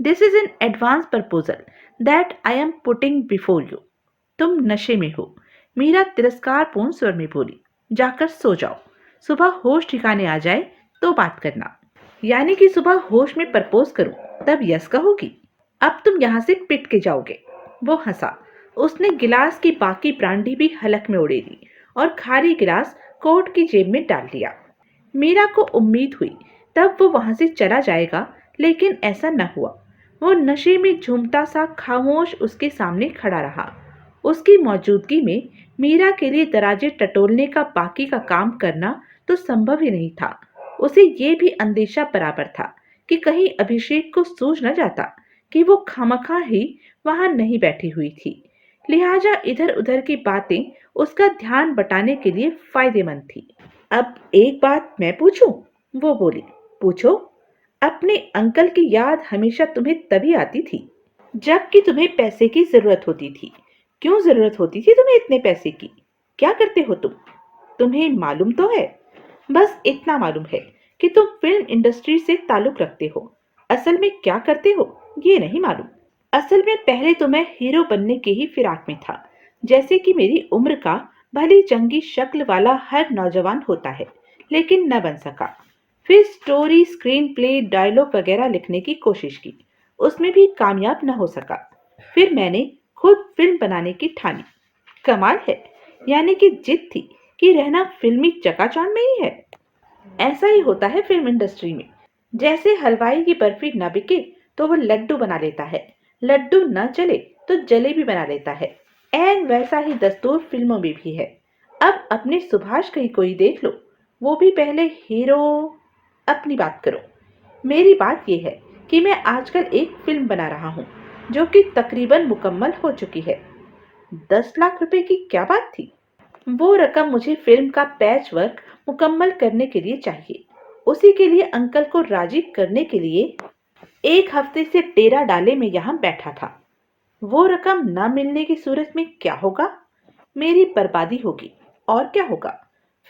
This is an advance proposal that I am putting before you. तुम नशे में हो, मीरा तिरस्कारपूर्ण स्वर में बोली। जाकर सो जाओ, सुबह होश ठिकाने आ जाए तो बात करना। यानी कि सुबह होश में प्रपोज करूं तब यस कहोगी? अब तुम यहां से पिट के जाओगे। वो हंसा। उसने गिलास की बाकी ब्रांडी भी हलक में उड़ेली और खाली गिलास कोट की जेब में डाल लिया। मीरा को उम्मीद हुई तब वो वहां से चला जाएगा, लेकिन ऐसा न हुआ। वो नशे में झूमता सा खामोश उसके सामने खड़ा रहा। उसकी मौजूदगी में मीरा के लिए दराजे टटोलने का बाकी का काम करना तो संभव ही नहीं था। उसे ये भी अंदेशा बराबर था कि कहीं अभिषेक को सूझ न जाता कि वो खामखा ही वहां नहीं बैठी हुई थी। लिहाजा इधर उधर की बातें उसका ध्यान बटाने के लिए फायदेमंद थी। अब एक बात मैं पूछूं? वो बोली। पूछो। अपने अंकल की याद हमेशा तुम्हें तभी आती थी जबकि तुम्हें पैसे की जरूरत होती थी। क्यों जरूरत होती थी तुम्हें इतने पैसे की? क्या करते हो तुम? तुम्हें मालूम तो है? बस इतना मालूम है कि तुम फिल्म इंडस्ट्री से ताल्लुक रखते हो। असल में क्या करते हो ये नहीं मालूम। असल में पहले तो मैं हीरो बनने के ही फिराक में था, जैसे कि मेरी उम्र का भली चंगी शक्ल वाला हर नौजवान होता है, लेकिन न बन सका। फिर स्टोरी, स्क्रीन प्ले, डायलॉग वगैरह लिखने की कोशिश की, उसमें भी कामयाब न हो सका। फिर मैंने खुद फिल्म बनाने की ठानी। कमाल है, यानी कि जिद थी कि रहना फिल्मी चकाचौंध में ही है। ऐसा ही होता है फिल्म इंडस्ट्री में। जैसे हलवाई की बर्फी न बिके तो वो लड्डू बना लेता है, लड्डू न चले तो जलेबी बना लेता है। एन वैसा ही दस्तूर फिल्मों में भी है। अब अपने सुभाष कहीं कोई देख लो, वो भी पहले हीरो। अपनी बात करो। मेरी बात यह है कि मैं आजकल एक फिल्म बना रहा हूँ जो कि तकरीबन मुकम्मल हो चुकी है। 10 लाख रुपए की क्या बात थी? वो रकम मुझे फिल्म का पैच वर्क मुकम्मल करने के लिए चाहिए। उसी के लिए अंकल को राजी करने के लिए 1 हफ्ते से डेरा डाले में यहाँ बैठा था। वो रकम न मिलने की सूरत में क्या होगा? मेरी बर्बादी होगी। और क्या होगा?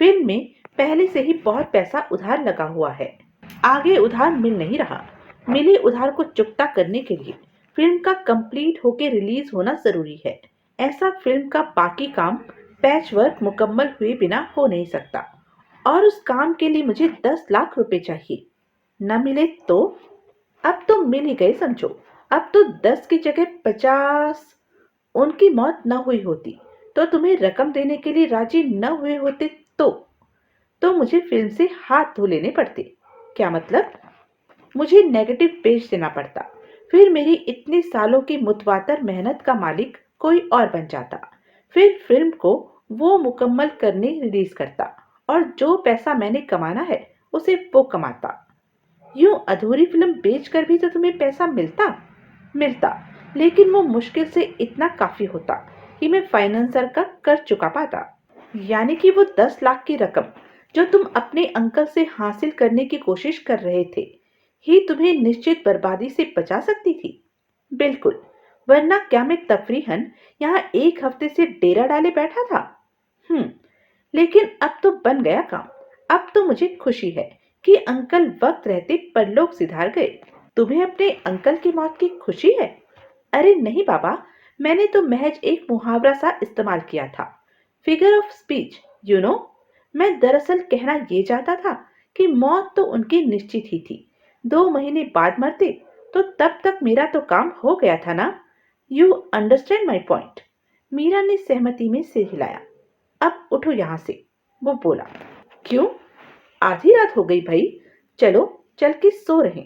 फिल्म में पहले से ही बहुत पैसा उधार लगा हुआ है। आगे उधार मिल नहीं रहा। मिले उधार को चुकता करने के लिए फिल्म का कंप्लीट होके रिलीज होना जरूरी है। ऐसा फिल्म का बाकी काम पैच वर्क मुकम्मल हुए बिना हो नहीं सकता। और उस काम के लिए मुझे 10 लाख रुपए चाहिए। न मिले तो? अब तो मिल ही गए समझो। अब तो 10 की जगह 50। उनकी मौत न हुई होती तो तुम्हें रकम देने के लिए राजी न हुए होते तो मुझे फिल्म से हाथ धो लेने पड़ते। क्या मतलब? मुझे नेगेटिव पेज देना पड़ता। फिर मेरी इतने सालों की मुतवातर मेहनत का मालिक कोई और बन जाता। फिर फिल्म को वो मुकम्मल करने रिलीज करता और जो पैसा मैंने कमाना है उसे वो कमाता। यूं अधूरी फिल्म बेचकर भी तो तुम्हें पैसा मिलता, लेकिन वो मुश्किल से इतना काफी होता कि मैं फाइनेंसर का कर्ज चुका पाता। यानी कि वो 10 लाख की रकम जो तुम अपने अंकल से हासिल करने की कोशिश कर रहे थे ही तुम्हें निश्चित बर्बादी से बचा सकती थी। बिल्कुल। वरना क्या मैं तफरीहन यहाँ 1 हफ्ते से डेरा डाले बैठा था? हम्म। लेकिन अब तो बन गया काम। अब तो मुझे खुशी है कि अंकल वक्त रहते परलोक सिधार गए। तुम्हें अपने अंकल की मौत की खुशी है? अरे नहीं बाबा, मैंने तो महज एक मुहावरा सा इस्तेमाल किया था। Figure of speech, you know. मैं दरअसल कहना ये चाहता था कि मौत तो उनकी निश्चित ही थी। 2 महीने बाद मरते तो तब तक मेरा तो काम हो गया था ना। You understand my point? Meera ने सहमति में सिर हिलाया। अब उठो यहाँ से, वो बोला। क्यों? आधी रात हो गई भाई। चलो चल के सो रहे।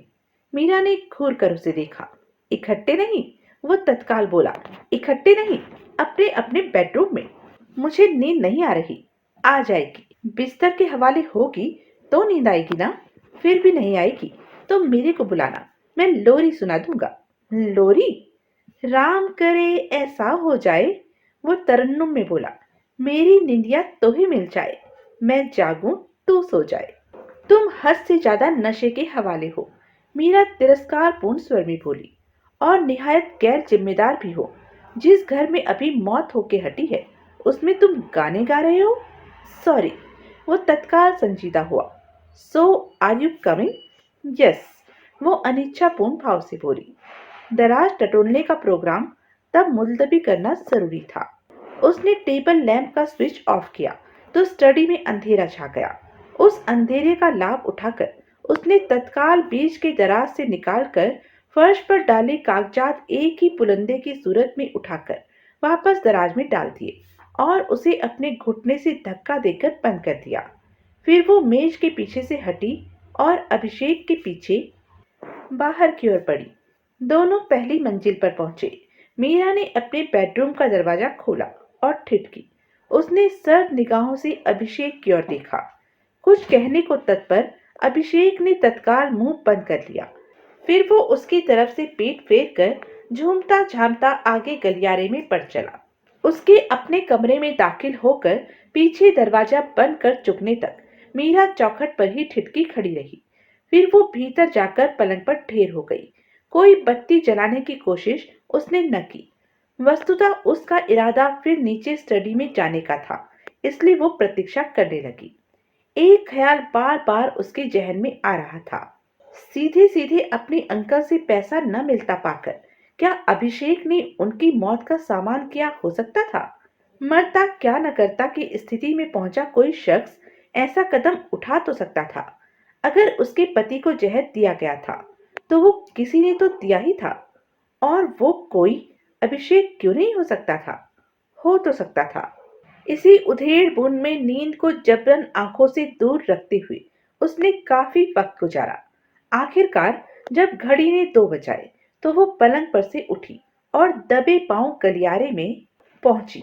मीरा ने घूर कर उसे देखा। इकट्ठे नहीं, वो तत्काल बोला। इकट्ठे नहीं, अपने अपने बेडरूम में। मुझे नींद नहीं आ रही। आ जाएगी। बिस्तर के हवाले होगी तो नींद आएगी ना। फिर भी नहीं आएगी तो मेरे को बुलाना, मैं लोरी सुना दूंगा। लोरी? राम करे ऐसा हो जाए। वो तरन्नुम में बोला। मेरी निंदिया तो ही मिल जाए, मैं जागूं तू सो जाए। तुम हद से ज्यादा नशे के हवाले हो, मीरा तिरस्कारपूर्ण स्वर में बोली। और निहायत गैर जिम्मेदार भी हो। जिस घर में अभी मौत होके हटी है उसमें तुम गाने गा रहे हो? सॉरी। वो तत्काल संजीदा हुआ। सो आर यू कमिंग? यस। वो अनिच्छापूर्ण भाव से बोली। दराज टटोलने का प्रोग्राम तब मुलतवी करना जरूरी था। उसने टेबल लैंप का स्विच ऑफ किया तो स्टडी में अंधेरा छा गया। उस अंधेरे का लाभ उठाकर उसने तत्काल बीच के दराज से निकालकर फर्श पर डाले कागजात एक ही पुलंदे की सूरत में उठाकर वापस दराज में डाल दिए और उसे अपने घुटने से धक्का देकर बंद कर दिया। फिर वो मेज के पीछे से हटी और अभिषेक के पीछे बाहर की ओर बढ़ी। दोनों पहली मंजिल पर पहुंचे। मीरा ने अपने बेडरूम का दरवाजा खोला और ठिठकी। उसने सर्द निगाहों से अभिषेक की ओर देखा। कुछ कहने को तत्पर अभिषेक ने तत्काल मुंह बंद कर लिया। फिर वो उसकी तरफ से पीठ फेर कर झूमता झामता आगे गलियारे में बढ़ चला। उसके अपने कमरे में दाखिल होकर पीछे दरवाजा बंद कर चुकने तक मीरा चौखट पर ही ठिठकी खड़ी रही। फिर वो भीतर जाकर पलंग पर ढेर हो गई। कोई बत्ती जलाने की कोशिश उसने न की। वस्तुतः उसका इरादा फिर नीचे स्टडी में जाने का था, इसलिए वो प्रतीक्षा करने लगी। एक ख्याल बार बार उसके जहन में आ रहा था। सीधे सीधे अपने अंकल से पैसा न मिलता पाकर क्या अभिषेक ने उनकी मौत का सामान किया हो सकता था? मरता क्या न करता की स्थिति में पहुंचा कोई शख्स ऐसा कदम उठा तो सकता था। अगर उसके पति को जहर दिया गया था तो वो किसी ने तो दिया ही था, और वो कोई अभिषेक क्यों नहीं हो सकता था? हो तो सकता था। इसी उधेड़ बुन में नींद को जबरन आंखों से दूर रखते हुए उसने काफी वक्त गुजारा। आखिरकार जब घड़ी ने 2 बजाए तो वो पलंग पर से उठी और दबे पांव गलियारे में पहुंची।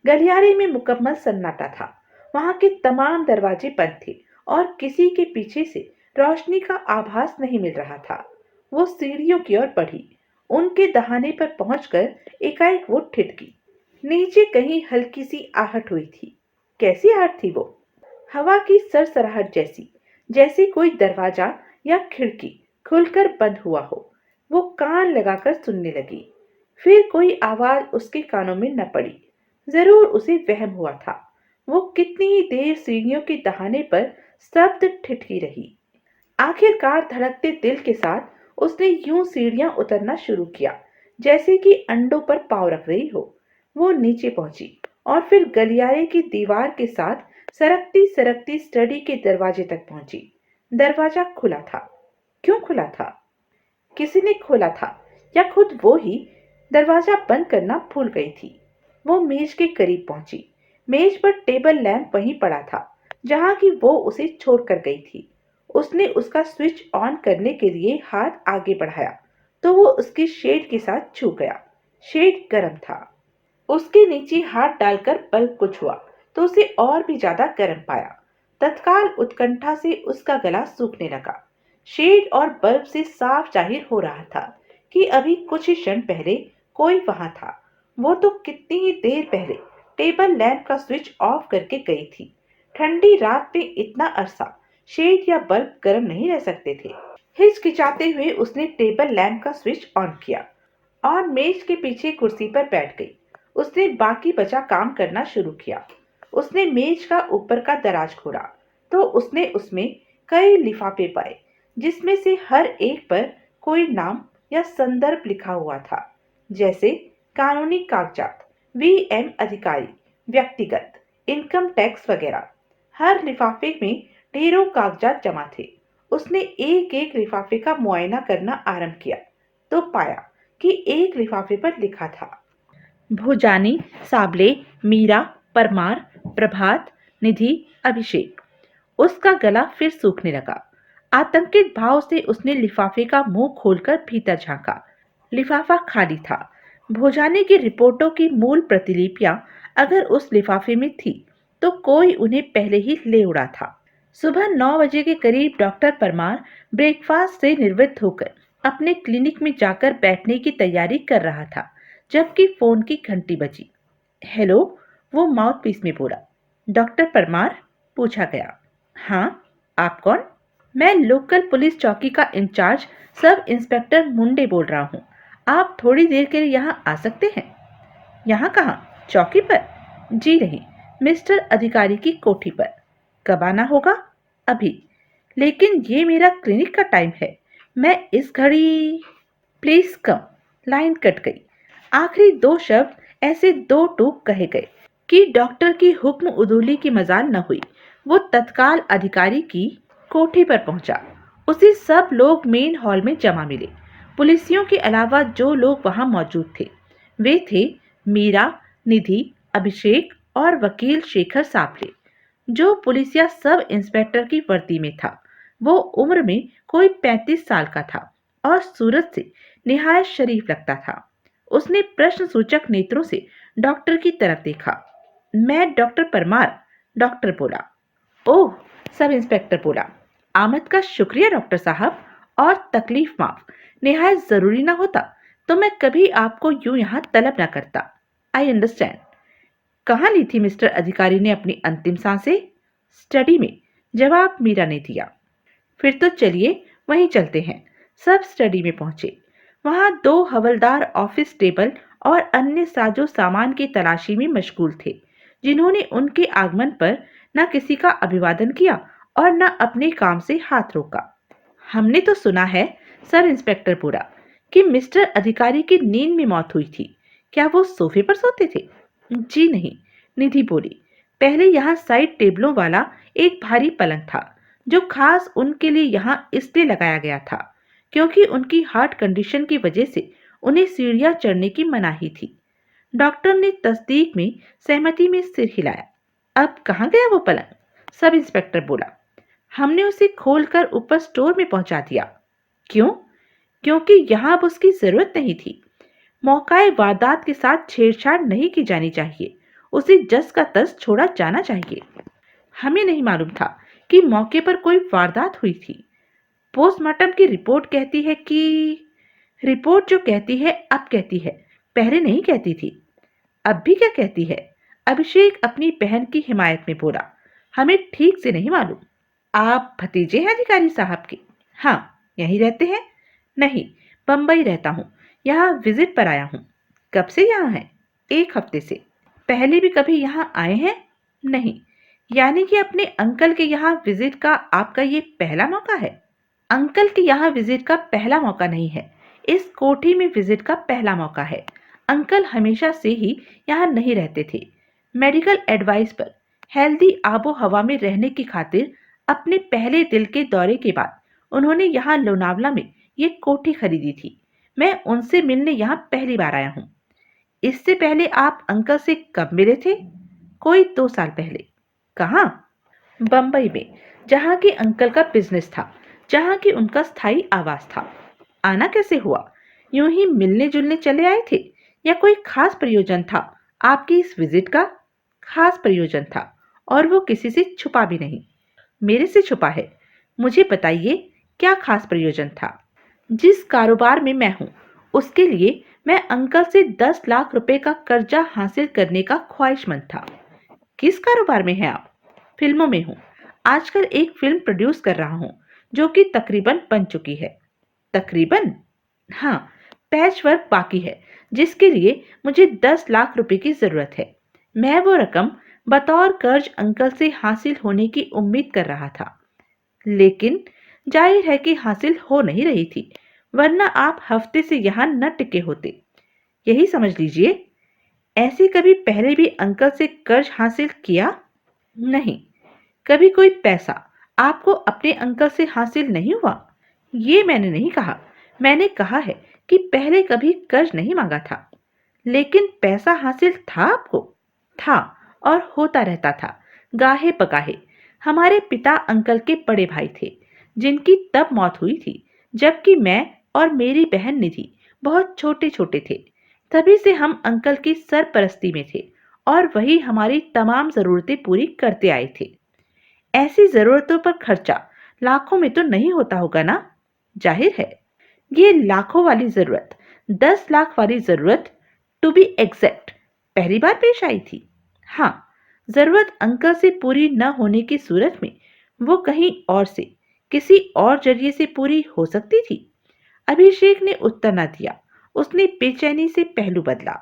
गलियारे में मुकम्मल सन्नाटा था। वहां के तमाम दरवाजे बंद थे और किसी के पीछे से रोशनी का आभास नहीं मिल रहा था। वो सीढ़ियों की ओर बढ़ी। उनके दहाने पर पहुंचकर एकाएक वो ठिठकी। नीचे कहीं हल्की सी आहट हुई थी। कैसी आहट थी वो? हवा की सरसराहट जैसी, जैसे कोई दरवाजा या खिड़की खुलकर बंद हुआ हो। वो कान लगाकर सुनने लगी। फिर कोई आवाज उसके कानों में न पड़ी। जरूर उसे वहम हुआ था। वो कितनी ही देर सीढ़ियों के दहाने पर स्तब्ध ठिठकी रही। आखिरकार धड़कते दिल के साथ उसने यूं सीढ़ियां उतरना शुरू किया जैसे कि अंडों पर पांव रख रही हो। वो नीचे पहुंची और फिर गलियारे की दीवार के साथ सरकती सरकती स्टडी के दरवाजे तक पहुंची। दरवाजा खुला था। क्यों खुला था? किसी ने खोला था या खुद वो ही दरवाजा बंद करना भूल गई थी। वो मेज के करीब पहुंची। मेज पर टेबल लैंप वहीं पड़ा था जहां की वो उसे छोड़कर गई थी। उसने उसका स्विच ऑन करने के लिए हाथ आगे बढ़ाया तो वो उसकी शेड के साथ छू गया। शेड गर्म था। उसके नीचे हाथ डालकर बल्ब को छुआ तो उसे और भी ज्यादा गर्म पाया। तत्काल उत्कंठा से उसका गला सूखने लगा। शेड और बल्ब से साफ जाहिर हो रहा था कि अभी कुछ ही क्षण पहले कोई वहां था। वो तो कितनी ही देर पहले टेबल लैंप का स्विच ऑफ करके गई थी। ठंडी रात में इतना अरसा शेड या बल्ब गर्म नहीं रह सकते थे। हिचकिचाते हुए उसने टेबल लैंप का स्विच ऑन किया और मेज के पीछे कुर्सी पर बैठ गई। उसने बाकी बचा काम करना शुरू किया। उसने मेज का ऊपर का दराज खोला तो उसने उसमें कई लिफाफे पाए जिसमें से हर एक पर कोई नाम या संदर्भ लिखा हुआ था, जैसे कानूनी कागजात, वीएम अधिकारी, व्यक्तिगत, इनकम टैक्स वगैरह। हर लिफाफे में ढेरों कागजात जमा थे। उसने एक एक लिफाफे का मुआयना करना आरंभ किया तो पाया कि एक लिफाफे पर लिखा था भुजानी, साबले, मीरा, परमार, प्रभात, निधि, अभिषेक। उसका गला फिर सूखने लगा। आतंकित भाव से उसने लिफाफे का मुंह खोलकर भीतर झांका। लिफाफा खाली था। भोजानी की रिपोर्टों की मूल प्रतिलिपियां अगर उस लिफाफे में थी तो कोई उन्हें पहले ही ले उड़ा था। सुबह 9 बजे के करीब डॉक्टर परमार ब्रेकफास्ट से निवृत्त होकर अपने क्लिनिक में जाकर बैठने की तैयारी कर रहा था जबकि फोन की घंटी बजी। हेलो, वो माउथपीस में बोला। डॉक्टर परमार? पूछा गया। हाँ, आप कौन? मैं लोकल पुलिस चौकी का इंचार्ज सब इंस्पेक्टर मुंडे बोल रहा हूँ। आप थोड़ी देर के लिए यहाँ आ सकते हैं? यहाँ कहाँ? चौकी पर? जी नहीं, मिस्टर अधिकारी की कोठी पर। कब आना होगा? अभी। लेकिन ये मेरा क्लिनिक का टाइम है। मैं इस घड़ी। Please come. लाइन कट गई। आखिरी 2 शब्द ऐसे 2 टूक कहे गए कि डॉक्टर की हुक्म उदूली की मजाल न हुई। वो तत्काल अधिकारी की कोठी पर पहुंचा। उसे सब लोग मेन हॉल में जमा मिले। पुलिसियों के अलावा जो लोग वहां मौजूद थे वे थे मीरा, निधि, अभिषेक और वकील शेखर सापले। जो पुलिसिया सब इंस्पेक्टर की वर्दी में था वो उम्र में कोई 35 साल का था और सूरत से निहायत शरीफ लगता था। उसने प्रश्न सूचक नेत्रों से डॉक्टर की तरफ देखा। मैं डॉक्टर परमार। डॉक्टर बोला। ओह, सब इंस्पेक्टर बोला। आमद का शुक्रिया डॉक्टर साहब, और तकलीफ माफ। निहायत जरूरी ना होता तो मैं कभी आपको यूं यहाँ तलब ना करता। I understand. कहाँ ली थी मिस्टर अधिकारी ने अपनी अंतिम सांसें? स्टडी में, जवाब मीरा ने दिया। फिर तो चलिए वहीं चलते हैं। सब स्टडी में पहुंचे। वहां 2 हवलदार ऑफिस टेबल और अन्य साजो सामान की तलाशी में मशगूल थे जिन्होंने उनके आगमन पर न किसी का अभिवादन किया और न अपने काम से हाथ रोका। हमने तो सुना है, सब इंस्पेक्टर बोला, कि मिस्टर अधिकारी की नींद में मौत हुई थी। क्या वो सोफे पर सोते थे? जी नहीं, निधि बोली, पहले यहाँ साइड टेबलों वाला एक भारी पलंग था जो खास उनके लिए यहाँ इसलिए लगाया गया था क्योंकि उनकी हार्ट कंडीशन की वजह से उन्हें सीढ़ियां चढ़ने की मनाही थी। डॉक्टर ने तस्दीक में सहमति में सिर हिलाया। अब कहाँ गया वो पलंग? सब इंस्पेक्टर बोला। हमने उसे खोलकर ऊपर स्टोर में पहुंचा दिया। क्यों? क्योंकि यहाँ अब उसकी जरूरत नहीं थी। मौकाए वारदात के साथ छेड़छाड़ नहीं की जानी चाहिए, उसे जस का तस छोड़ा जाना चाहिए। हमें नहीं मालूम था कि मौके पर कोई वारदात हुई थी। पोस्टमार्टम की रिपोर्ट कहती है कि रिपोर्ट जो कहती है अब कहती है, पहले नहीं कहती थी। अब भी क्या कहती है? अभिषेक अपनी बहन की हिमायत में बोला। हमें ठीक से नहीं मालूम। आप भतीजे हैं अधिकारी साहब के? हाँ। यहीं रहते हैं? नहीं, बम्बई रहता हूँ। यहाँ विजिट पर आया हूँ। कब से यहाँ है? 1 हफ्ते से। पहले भी कभी यहाँ आए हैं? नहीं। यानी कि अपने अंकल के यहाँ विजिट का आपका ये पहला मौका है? अंकल के यहाँ विजिट का पहला मौका नहीं है, इस कोठी में विजिट का पहला मौका है। अंकल हमेशा से ही यहाँ नहीं रहते थे। मेडिकल एडवाइस पर हेल्दी आबो हवा में रहने की खातिर अपने पहले दिल के दौरे के बाद उन्होंने यहाँ लोनावला में ये कोठी खरीदी थी। मैं उनसे मिलने यहाँ पहली बार आया हूँ। इससे पहले आप अंकल से कब मिले थे? कोई 2 साल पहले। कहाँ? बम्बई में, जहाँ की अंकल का बिजनेस था, जहाँ की उनका स्थायी आवास था। आना कैसे हुआ? यूं ही मिलने जुलने चले आए थे या कोई खास प्रयोजन था आपकी इस विजिट का? खास प्रयोजन था, और वो किसी से छुपा भी नहीं। मेरे से छुपा है? मुझे बताइए, क्या खास प्रयोजन था? जिस कारोबार में मैं हूँ उसके लिए मैं अंकल से 10 लाख रुपए का कर्जा हासिल करने का ख्वाहिशमंद था। किस कारोबार में हैं आप? फिल्मों में हूँ। आजकल एक फिल्म प्रोड्यूस कर रहा हूँ जो कि तकरीबन बन चुकी है। तकरीबन? हाँ, पैच वर्क बाकी है जिसके लिए मुझे 10 लाख रुपए की जरूरत है। मैं वो रकम बतौर कर्ज अंकल से हासिल होने की उम्मीद कर रहा था, लेकिन जाहिर है कि हासिल हो नहीं रही थी, वरना आप हफ्ते से यहाँ न टिके होते। यही समझ लीजिए। ऐसे कभी पहले भी अंकल से कर्ज हासिल किया? नहीं। कभी कोई पैसा आपको अपने अंकल से हासिल नहीं हुआ? ये मैंने नहीं कहा। मैंने कहा है कि पहले कभी कर्ज नहीं मांगा था। लेकिन पैसा हासिल था आपको? था, और होता रहता था, गाहे बगाहे। हमारे पिता अंकल के बड़े भाई थे जिनकी तब मौत हुई थी जबकि मैं और मेरी बहन निधि बहुत छोटे छोटे थे। तभी से हम अंकल की सरपरस्ती में थे और वही हमारी तमाम जरूरतें पूरी करते आए थे। ऐसी जरूरतों पर खर्चा लाखों में तो नहीं होता होगा ना? जाहिर है। ये लाखों वाली जरूरत, 10 लाख वाली जरूरत टू बी एग्जैक्ट, पहली बार पेश आई थी। हाँ, जरूरत अंकल से पूरी न होने की सूरत में वो कहीं और से, किसी और जरिए से पूरी हो सकती थी। अभिषेक ने उत्तर न दिया। उसने बेचैनी से पहलू बदला।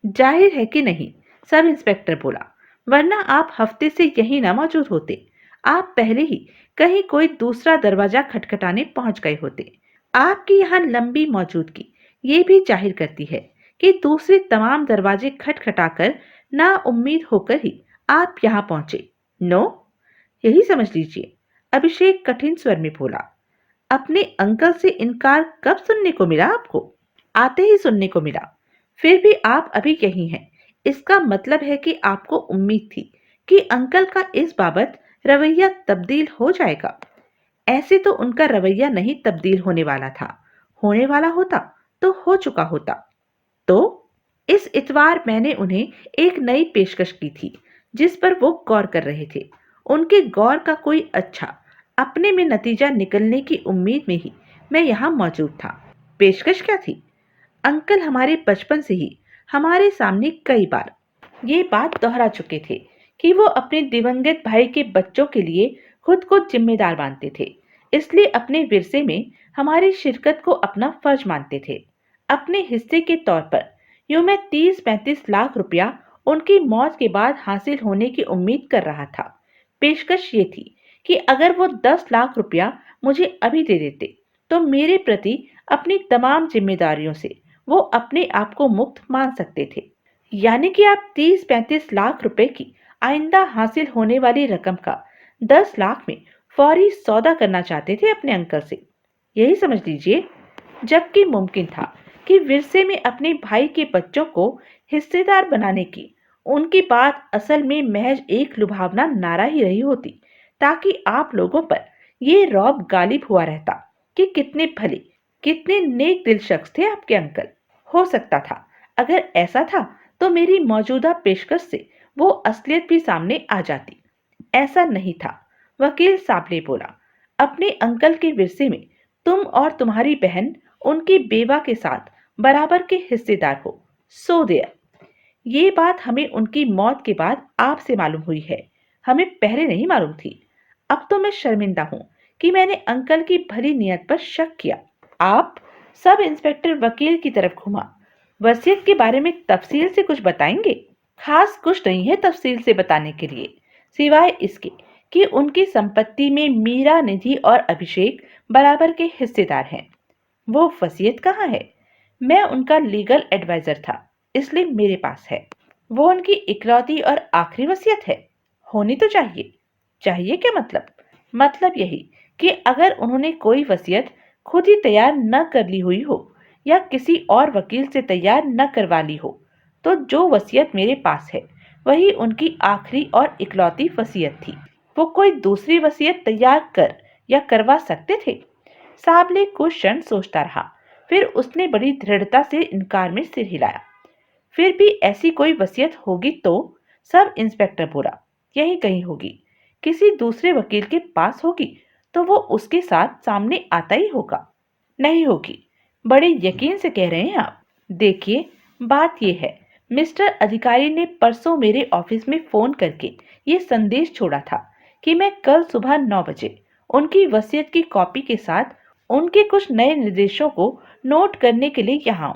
जाहिर है कि नहीं, सब इंस्पेक्टर बोला, वरना आप हफ्ते से यहीं ना मौजूद होते। आप पहले ही कहीं कोई दूसरा दरवाजा खटखटाने पहुंच गए होते। आपकी यहाँ लंबी मौजूदगी ये भी जाहिर करती है कि दूसरे तमाम दरवाजे खटखटाकर ना उम्मीद होकर ही आप यहाँ पहुंचे। नो, यही समझ लीजिए। अभिषेक कठिन स्वर में बोला। अपने अंकल से इनकार कब सुनने को मिला आपको? आते ही सुनने को मिला। फिर भी आप अभी यहीं हैं, इसका मतलब है कि आपको उम्मीद थी कि अंकल का इस बाबत रवैया तब्दील हो जाएगा। ऐसे तो उनका रवैया नहीं तब्दील होने वाला था। होने वाला होता तो हो चुका होता। तो इस इतवार मैंने उन्हें एक नई पेशकश की थी जिस पर वो गौर कर रहे थे। उनके गौर का कोई अच्छा अपने में नतीजा निकलने की उम्मीद में ही मैं यहाँ मौजूद था। पेशकश क्या थी? अंकल हमारे बचपन से ही हमारे सामने कई बार ये बात दोहरा चुके थे कि वो अपने दिवंगत भाई के बच्चों के लिए खुद को जिम्मेदार मानते थे, इसलिए अपने विरसे में हमारी शिरकत को अपना फर्ज मानते थे। अपने हिस्से के तौर पर यूं मैं 30-35 लाख रुपया उनकी मौत के बाद हासिल होने की उम्मीद कर रहा था। पेशकश ये थी कि अगर वो 10 लाख रुपया मुझे अभी दे देते तो मेरे प्रति अपनी तमाम जिम्मेदारियों से वो अपने आप को मुक्त मान सकते थे। यानी कि आप 30-35 लाख रुपए की आइंदा हासिल होने वाली रकम का 10 लाख में फौरी सौदा करना चाहते थे अपने अंकल से, यही समझ लीजिए। जबकि मुमकिन था कि विरसे में अपने भाई के बच्चों को हिस्सेदार बनाने की उनकी बात असल में महज एक लुभावना नारा ही रही होती, ताकि आप लोगों पर ये रौब गालिब हुआ रहता कि कितने भले, कितने नेक दिल शख्स थे आपके अंकल। हो सकता था अगर ऐसा था तो मेरी मौजूदा पेशकश से वो असलियत भी सामने आ जाती। ऐसा नहीं था, वकील साबले बोला। अपने अंकल के विरसे में तुम और तुम्हारी बहन उनकी बेवा के साथ बराबर के हिस्सेदार हो। So there. ये बात हमें उनकी मौत के बाद आपसे मालूम हुई है, हमें पहले नहीं मालूम थी। अब तो मैं शर्मिंदा हूं कि मैंने अंकल की भली नीयत पर शक किया। आप सब इंस्पेक्टर वकील की तरफ घुमा। वसीयत के बारे में तफसील से कुछ बताएंगे? खास कुछ नहीं है तफसील से बताने के लिए, सिवाय इसके कि उनकी संपत्ति में मीरा, निधि और अभिषेक बराबर के हिस्सेदार हैं। वो वसीयत कहाँ है? मैं उनका लीगल एडवाइजर था, इसलिए मेरे पास है। वो उनकी इकलौती और आखिरी वसीयत है। होनी तो चाहिए। चाहिए क्या मतलब? मतलब यही कि अगर उन्होंने कोई वसीयत खुद ही तैयार न कर ली हुई हो या किसी और वकील से तैयार न करवा ली हो, तो जो वसीयत मेरे पास है वही उनकी आखिरी और इकलौती वसीयत थी। वो कोई दूसरी वसीयत तैयार कर या करवा सकते थे? साबले कुछ क्षण सोचता रहा, फिर उसने बड़ी दृढ़ता से इनकार में सिर हिलाया। फिर भी ऐसी कोई वसीयत होगी तो? सब इंस्पेक्टर बोला। यही कहीं होगी, किसी दूसरे वकील के पास होगी, तो वो उसके साथ सामने आता ही होगा। नहीं होगी, बड़े यकीन से कह रहे हैं आप? देखिए, बात यह है, मिस्टर अधिकारी ने परसों मेरे ऑफिस में फोन करके ये संदेश छोड़ा था कि मैं कल सुबह 9 बजे उनकी वसीयत की कॉपी के साथ उनके कुछ नए निर्देशों को नोट करने के लिए यहाँ आऊं।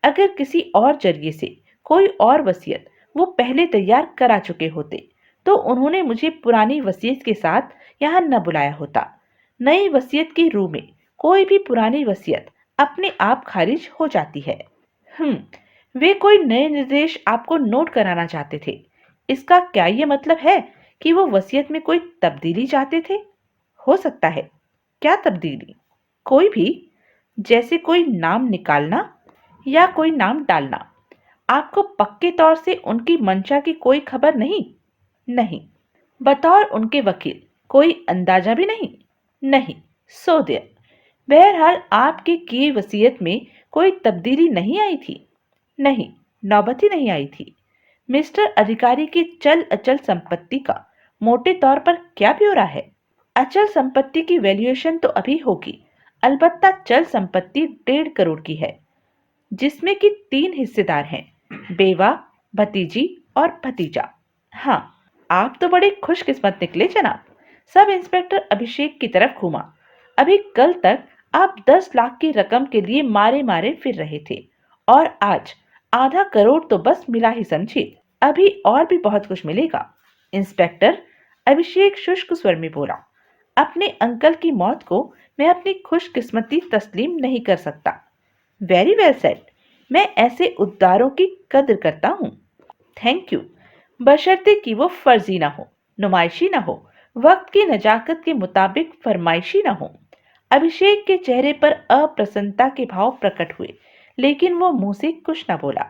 अगर किसी और जरिए से कोई और वसीयत वो पहले तैयार करा चुके होते, तो उन्होंने मुझे पुरानी वसीयत के साथ यहाँ न बुलाया होता। नई वसीयत की रूह में कोई भी पुरानी वसीयत अपने आप खारिज हो जाती है। वे कोई नए निर्देश आपको नोट कराना चाहते थे। इसका क्या ये मतलब है कि वो वसीयत में कोई तब्दीली चाहते थे? हो सकता है। क्या तब्दीली? कोई भी, जैसे कोई नाम निकालना या कोई नाम डालना। आपको पक्के तौर से उनकी मंशा की कोई खबर नहीं? नहीं। बतौर उनके वकील कोई अंदाजा भी नहीं? नहीं। So there. बहरहाल आपके किए वसीयत में कोई तब्दीली नहीं आई थी? नहीं, नौबत ही नहीं आई थी। मिस्टर अधिकारी की चल अचल संपत्ति का मोटे तौर पर क्या ब्यौरा है? अचल संपत्ति की वैल्यूएशन तो अभी होगी, अलबत्ता चल संपत्ति 1.5 करोड़ की है, जिसमें कि 3 हिस्सेदार हैं, बेवा, भतीजी और भतीजा। हाँ, आप तो बड़े खुशकिस्मत निकले जनाब। सब इंस्पेक्टर अभिषेक की तरफ घूमा। अभी कल तक आप 10 लाख की रकम के लिए मारे मारे फिर रहे थे, और आज आधा करोड़ तो बस मिला ही समझिए। अभी और भी बहुत कुछ मिलेगा। इंस्पेक्टर अभिषेक शुष्क स्वर में बोला। अपने अंकल की मौत को मैं अपनी खुशकिस्मती तस्लीम नहीं कर सकता। Very well said. मैं ऐसे उद्गारों की कद्र करता हूँ। Thank you. बशर्ते कि वो फर्जी ना हो, नुमाइशी ना हो, वक्त की नजाकत के मुताबिक फरमाइशी ना हो। अभिषेक के चेहरे पर अप्रसन्नता के भाव प्रकट हुए, लेकिन वो मुंह से कुछ न बोला।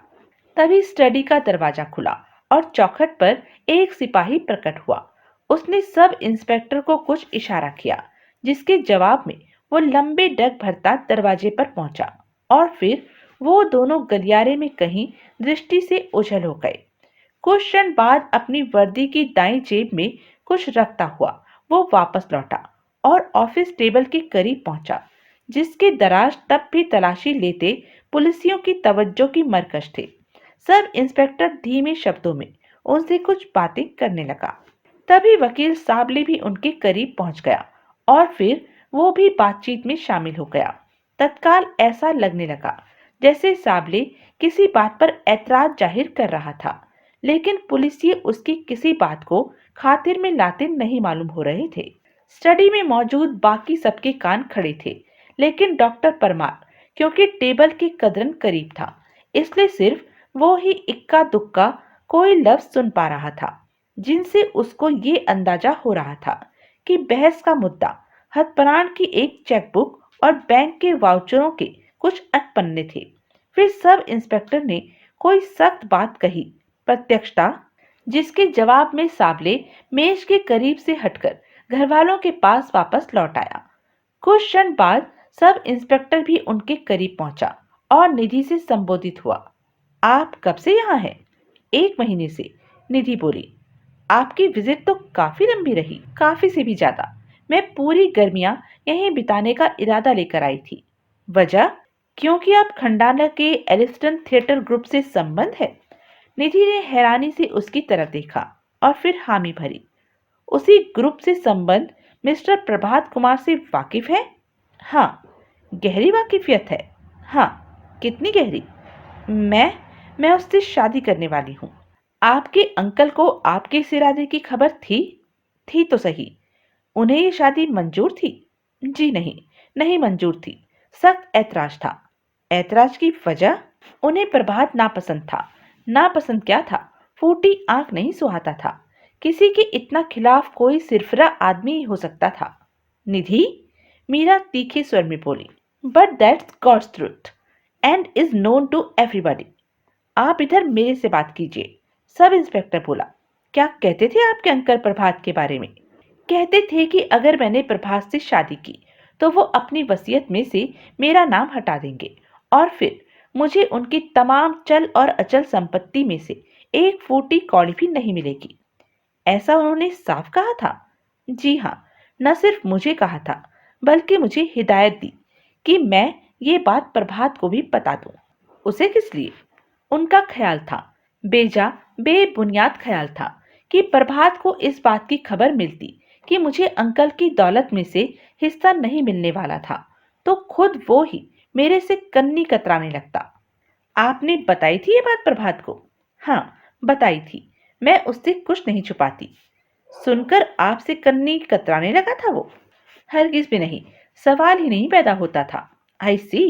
तभी स्टडी का दरवाजा खुला और चौखट पर एक सिपाही प्रकट हुआ। उसने सब इंस्पेक्टर को कुछ इशारा किया, जिसके जवाब में वो लंबे डग भरता दरवाजे पर पहुंचा, और फिर वो दोनों गलियारे में कहीं दृष्टि से ओझल हो गए। कुछ क्षण बाद अपनी वर्दी की दाईं जेब में कुछ रखता हुआ वो वापस लौटा और ऑफिस टेबल के करीब पहुंचा, जिसके दराज तब भी तलाशी लेते पुलिसियों की तवज्जो की मरकज थे। सब इंस्पेक्टर धीमे शब्दों में उनसे कुछ बातें करने लगा। तभी वकील साबले भी उनके करीब पहुंच गया और फिर वो भी बातचीत में शामिल हो गया। तत्काल ऐसा लगने लगा जैसे साबले किसी बात पर ऐतराज जाहिर कर रहा था, लेकिन पुलिसिये उसकी किसी बात को खातिर में लाते नहीं मालूम हो रहे थे। स्टडी में मौजूद बाकी सबके कान खड़े थे, लेकिन डॉक्टर परमार, क्योंकि टेबल के कदरन करीब था, इसलिए सिर्फ वो ही इक्का दुक्का कोई लफ्ज सुन पा रहा था, जिनसे उसको ये अंदाजा हो रहा था कि बहस का मुद्दा हथपराण की एक चेकबुक और बैंक के वाउचरों के कुछ अटपन्ने थे। फिर सब इंस्पेक्टर ने कोई सख्त बात कही, प्रत्यक्षता, जिसके जवाब में साबले मेज के करीब से हटकर घरवालों के पास वापस लौट आया। कुछ क्षण बाद सब इंस्पेक्टर भी उनके करीब पहुंचा और निधि से संबोधित हुआ। आप कब से यहाँ हैं? 1 महीने से, निधि बोली। आपकी विजिट तो काफी लंबी रही, काफी से भी ज्यादा। मैं पूरी गर्मियां यहीं बिताने का इरादा लेकर आई थी। वजह? क्योंकि आप खंडाला के एलिस्टन थिएटर ग्रुप से संबंध है। निधि ने हैरानी से उसकी तरफ देखा और फिर हामी भरी। उसी ग्रुप से संबंध मिस्टर प्रभात कुमार से वाकिफ है? हाँ, गहरी वाकिफियत है। हाँ, कितनी गहरी? मैं मैं उससे शादी करने वाली हूँ। आपके अंकल को आपके इस इरादे की खबर थी? थी तो सही। उन्हें ये शादी मंजूर थी? जी नहीं, नहीं मंजूर थी। सख्त ऐतराज था। ऐतराज की वजह? उन्हें प्रभात नापसंद था। नापसंद क्या था? फूटी आंख नहीं सुहाता था। किसी के इतना खिलाफ कोई सिरफिरा आदमी ही हो सकता था। निधि, मीरा तीखे स्वर में बोली, but that's God's truth and is known to everybody. आप इधर मेरे से बात कीजिए। सब इंस्पेक्टर बोला। क्या कहते थे आपके अंकल प्रभात के बारे में? कहते थे कि अगर मैंने प्रभात से शादी की तो वो अपनी वसीयत में से मेरा नाम हटा देंगे और फिर मुझे उनकी तमाम चल और अचल संपत्ति में से एक फूटी कौड़ी भी नहीं मिलेगी। ऐसा उन्होंने साफ कहा था? जी हाँ, न सिर्फ मुझे कहा था बल्कि मुझे हिदायत दी कि मैं ये बात प्रभात को भी बता दूं। उसे किस लिए? उनका ख्याल था, बेजा बेबुनियाद ख्याल था, कि प्रभात को इस बात की खबर मिलती कि मुझे अंकल की दौलत में से हिस्सा नहीं मिलने वाला था तो खुद वो ही मेरे से कन्नी कतराने लगता। आपने बताई थी ये बात प्रभात को? हाँ, बताई थी। मैं उससे कुछ नहीं छुपाती। सुनकर आपसे कन्नी कतराने लगा था वो? हरगिज भी नहीं, सवाल ही नहीं पैदा होता था। आई सी।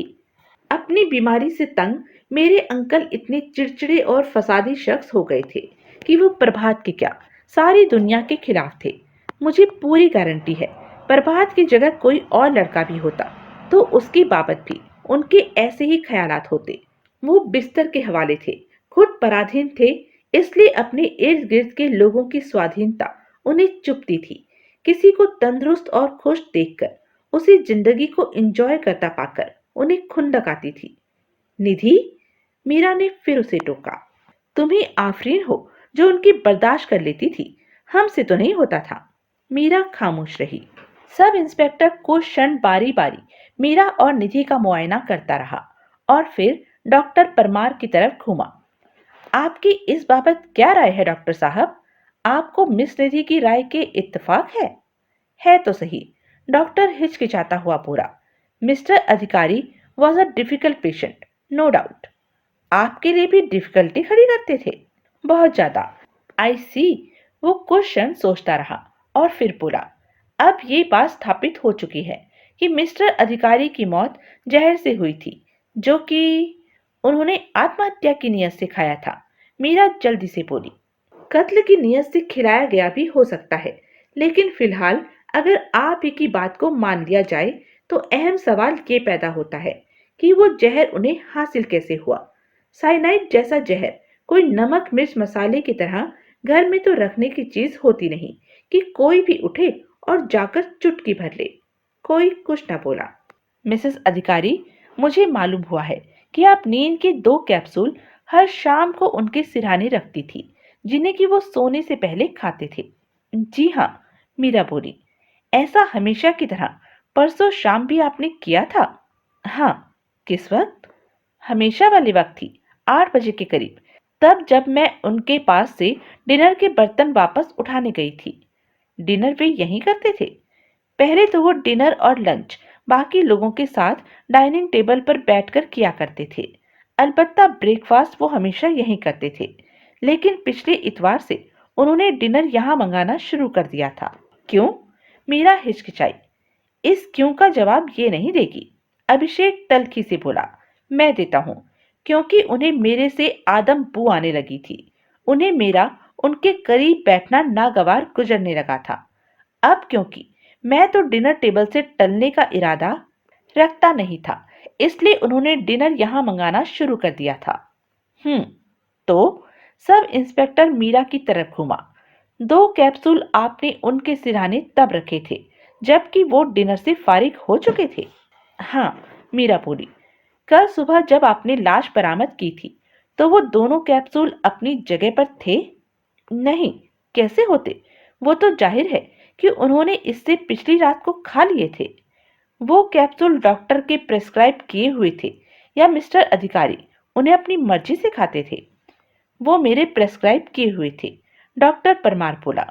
अपनी बीमारी से तंग मेरे अंकल इतने चिड़चिड़े और फसादी शख्स हो गए थे कि वो प्रभात के क्या, सारी दुनिया के खिलाफ थे। मुझे पूरी गारंटी है, प्रभात की जगह कोई और लड़का भी होता तो उसकी बाबत भी उनके ऐसे ही ख्यालात होते। वो बिस्तर के हवाले थे, खुद पराधीन थे, इसलिए अपने इर्द गिर्द के लोगों की स्वाधीनता उन्हें चुभती थी। किसी को तंदुरुस्त और खुश देखकर, उसी जिंदगी को एंजॉय करता पाकर उन्हें खुंदक आती थी। निधि, मीरा ने फिर उसे टोका। तुम ही आफरीन हो जो उनकी बर्दाश्त कर लेती थी, हमसे तो नहीं होता था। मीरा खामोश रही। सब इंस्पेक्टर कुछ क्षण बारी बारी मीरा और निधि का मुआयना करता रहा और फिर डॉक्टर परमार की तरफ घूमा। आपकी इस बाबत क्या राय है डॉक्टर साहब? आपको मिस निधि की राय के इत्तेफाक है? है तो सही, डॉक्टर हिचकिचाता हुआ बोला। Mister Adhikari was a difficult patient, no doubt. आपके लिए भी डिफिकल्टी खड़ी करते थे? बहुत ज्यादा। आई सी। वो कुछ क्षण सोचता रहा और फिर बोला, अब ये बात स्थापित हो चुकी है कि मिस्टर अधिकारी की मौत जहर से हुई थी, जो कि उन्होंने आत्महत्या की नीयत से खाया था। मीरा जल्दी से बोली, कत्ल की नीयत से खिलाया गया भी हो सकता है, लेकिन फिलहाल अगर आप ही की बात को मान लिया जाए तो अहम सवाल ये पैदा होता है कि वो जहर उन्हें हासिल कैसे हुआ। साइनाइड जैसा जहर कोई नमक मिर्च मसाले की तरह घर में तो रखने की चीज होती नहीं कि कोई भी उठे और जाकर चुटकी भर ले। कोई कुछ न बोला। मिसेस अधिकारी, मुझे मालूम हुआ है कि आप नींद के 2 कैप्सूल हर शाम को उनके सिरहाने रखती थी, जिन्हें कि वो सोने से पहले खाते थे। जी हाँ, मीरा बोली। ऐसा हमेशा की तरह परसों शाम भी आपने किया था? हाँ। किस वक्त? हमेशा वाली वक्त थी, 8 बजे के करीब, तब जब मैं उनके पास से डिनर के बर्तन वापस उठाने गई थी। डिनर वे यहीं करते थे? पहले तो वो डिनर और लंच बाकी लोगों के साथ डाइनिंग टेबल पर बैठकर किया करते थे। अलबत्ता ब्रेकफास्ट वो हमेशा यहीं करते थे, लेकिन पिछले इतवार से उन्होंने डिनर यहाँ मंगाना शुरू कर दिया था। क्यों? मीरा हिचकिचाई। इस क्यों का जवाब ये नहीं देगी। अभिषेक तल्खी से बोला, मैं देता हूँ। क्योंकि उन्हें मेरे से आदम बू आने लगी थी। उन्हें मेरा उनके करीब बैठना नागवार गुजरने लगा था। अब क्योंकि मैं तो डिनर टेबल से टलने का इरादा रखता नहीं था, इसलिए उन्होंने डिनर यहाँ मंगाना शुरू कर दिया था। तो सब इंस्पेक्टर मीरा की तरफ घूमा। 2 कैप्सूल आपने उनके सिरहाने तब रखे थे जबकि वो डिनर से फारिग हो चुके थे। हाँ, मीरा बोली, कल सुबह जब आपने लाश बरामद की थी तो वो दोनों कैप्सूल अपनी जगह पर थे? नहीं, कैसे होते? वो तो जाहिर है कि उन्होंने इससे पिछली रात को खा लिए थे। वो कैप्सूल डॉक्टर के प्रेस्क्राइब किए हुए थे या मिस्टर अधिकारी उन्हें अपनी मर्जी से खाते थे? वो मेरे प्रेस्क्राइब किए हुए थे, डॉक्टर परमार बोला।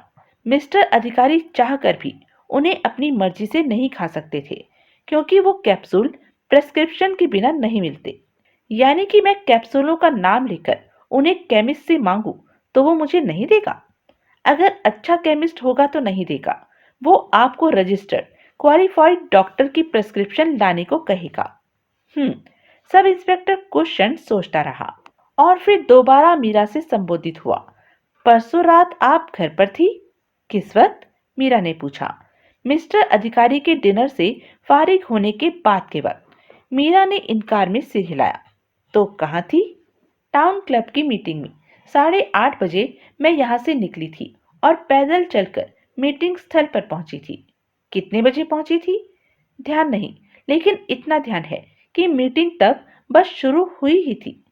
मिस्टर अधिकारी चाहकर भी उन्हें अपनी मर्जी से नहीं खा सकते थे, क्योंकि वो कैप्सूल प्रेस्क्रिप्शन के बिना नहीं मिलते। यानी कि मैं कैप्सूलों का नाम लेकर उन्हें केमिस्ट से मांगू तो वो मुझे नहीं देगा? अगर अच्छा केमिस्ट होगा तो नहीं देगा, वो आपको रजिस्टर्ड क्वालिफाइड डॉक्टर की प्रेस्क्रिप्शन लाने को कहेगा। सब इंस्पेक्टर कुछ क्षण सोचता रहा और फिर दोबारा मीरा से संबोधित हुआ। परसों रात आप घर पर थी? किस वक्त? मीरा ने पूछा। मिस्टर अधिकारी के डिनर से फारिग होने के बाद के वक्त। मीरा ने इनकार में सिर हिलाया। तो कहाँ थी? टाउन क्लब की मीटिंग में। 8:30 बजे मैं यहाँ से निकली थी और पैदल चलकर मीटिंग स्थल पर पहुंची थी। कितने बजे पहुंची थी? ध्यान नहीं, लेकिन इतना ध्यान है कि मीटिंग तब बस शुरू हुई ही थी।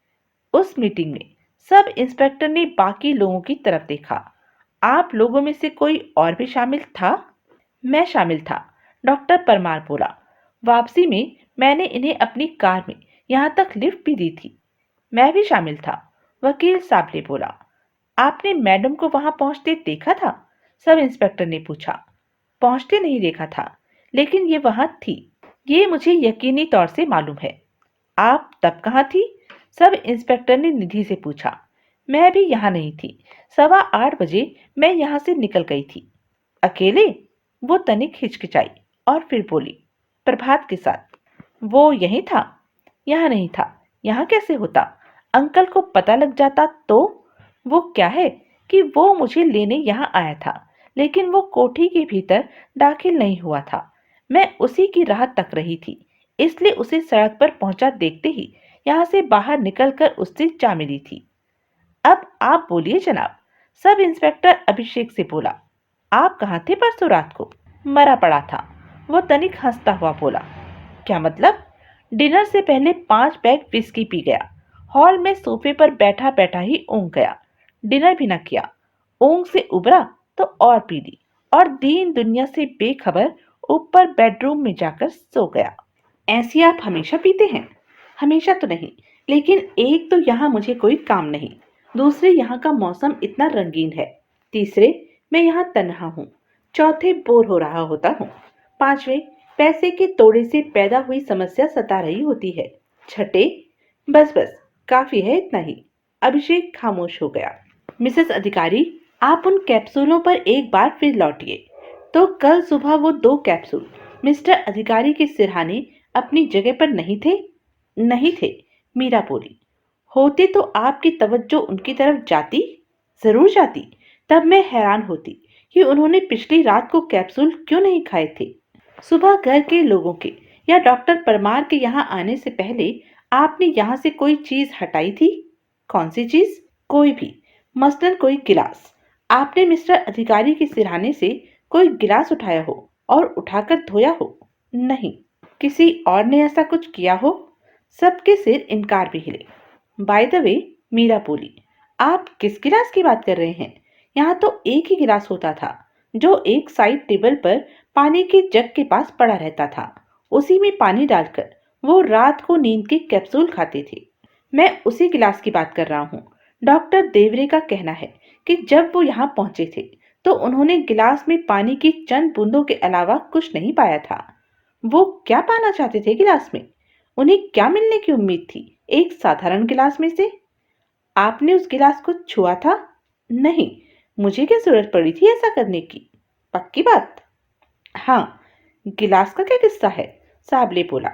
उस मीटिंग में सब इंस्पेक्टर ने बाकी लोगों की तरफ देखा। आप लोगों में से कोई और भी शामिल था? मैं शामिल था, डॉक्टर परमार बोला। वापसी में मैंने इन्हें अपनी कार में यहाँ तक लिफ्ट भी दी थी। मैं भी शामिल था, वकील साहब ने बोला। आपने मैडम को वहां पहुंचते देखा था? सब इंस्पेक्टर ने पूछा। पहुंचते नहीं देखा था, लेकिन ये वहां थी, ये मुझे यकीनी तौर से मालूम है। आप तब कहाँ थी? सब इंस्पेक्टर ने निधि से पूछा। मैं भी यहाँ नहीं थी। 8:15 बजे मैं यहाँ से निकल गई थी। अकेले? वो तनिक हिचकिचाई और फिर बोली, प्रभात के साथ। वो यहीं था? यहाँ नहीं था। यहाँ कैसे होता? अंकल को पता लग जाता तो? वो क्या है कि वो मुझे लेने यहाँ आया था, लेकिन वो कोठी के भीतर दाखिल नहीं हुआ था। मैं उसी की राह तक रही थी, इसलिए उसे सड़क पर पहुंचा देखते ही यहाँ से बाहर निकलकर उससे जा मिली थी। अब आप बोलिए जनाब, सब इंस्पेक्टर अभिषेक से बोला। आप कहाँ थे परसों रात को? मरा पड़ा था, वो तनिक हंसता हुआ बोला। क्या मतलब? डिनर से पहले 5 पैग विस्की पी गया। हॉल में सोफे पर बैठा बैठा ही ऊँघ गया। डिनर भी न किया। ऊँघ से उबरा तो और पी ली और दीन दुनिया से बेखबर ऊपर बेडरूम में जाकर सो गया। ऐसी आप हमेशा पीते हैं? हमेशा तो नहीं, लेकिन एक तो यहाँ मुझे कोई काम नहीं, दूसरे यहाँ का मौसम इतना रंगीन है, तीसरे मैं यहाँ तन्हा हूँ, चौथे बोर हो रहा होता हूँ, पांचवे पैसे के तोड़े से पैदा हुई समस्या सता रही होती है, छठे बस बस काफी है इतना ही। अभिषेक खामोश हो गया। मिसेस अधिकारी, आप उन कैप्सूलों पर एक बार फिर लौटिए। तो कल सुबह वो 2 कैप्सूल मिस्टर अधिकारी के सिरहाने अपनी जगह पर नहीं थे? नहीं थे, मीरा बोली। होते तो आपकी तवज्जो उनकी तरफ जाती? जरूर जाती। तब मैं हैरान होती कि उन्होंने पिछली रात को कैप्सूल क्यों नहीं खाए थे। सुबह घर के लोगों के या डॉक्टर परमार के यहाँ आने से पहले आपने यहाँ से कोई चीज हटाई थी? कौन सी चीज? कोई भी, मसलन कोई गिलास। आपने मिस्टर अधिकारी के सिरहाने से कोई गिलास उठाया हो और उठाकर धोया हो? नहीं। किसी और ने ऐसा कुछ किया हो? सबके सिर इनकार भी हिले। बाय द वे, मीरा बोली, आप किस गिलास की बात कर रहे हैं? यहाँ तो एक ही गिलास होता था, जो एक साइड टेबल पर पानी के जग के पास पड़ा रहता था। उसी में पानी डालकर वो रात को नींद के कैप्सूल खाते थे। मैं उसी गिलास की बात कर रहा हूँ। डॉक्टर देवरे का कहना है कि जब वो यहाँ पहुंचे थे तो उन्होंने गिलास में पानी की चंद बूंदों के अलावा कुछ नहीं पाया था। वो क्या पाना चाहते थे गिलास में? उन्हें क्या मिलने की उम्मीद थी एक साधारण गिलास में से? आपने उस गिलास को छुआ था? नहीं, मुझे क्या जरूरत पड़ी थी ऐसा करने की? पक्की बात? हाँ। गिलास का क्या किस्सा है? साबले बोला।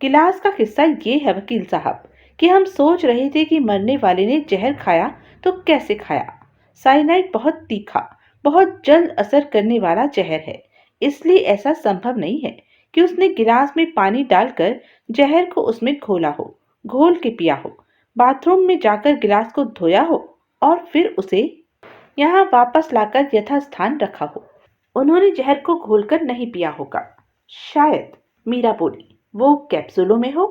गिलास का किस्सा ये है वकील साहब कि हम सोच रहे थे कि मरने वाले ने जहर खाया तो कैसे खाया। साइनाइड बहुत तीखा, बहुत जल्द असर करने वाला जहर है, इसलिए ऐसा संभव नहीं है कि उसने गिलास में पानी डालकर जहर को उसमें घोला हो, घोल के पिया हो, बाथरूम में जाकर गिलास को धोया हो और फिर उसे यहाँ वापस लाकर यथास्थान रखा हो। उन्होंने जहर को घोलकर नहीं पिया होगा। शायद, मीरा बोली, वो कैप्सूलों में हो।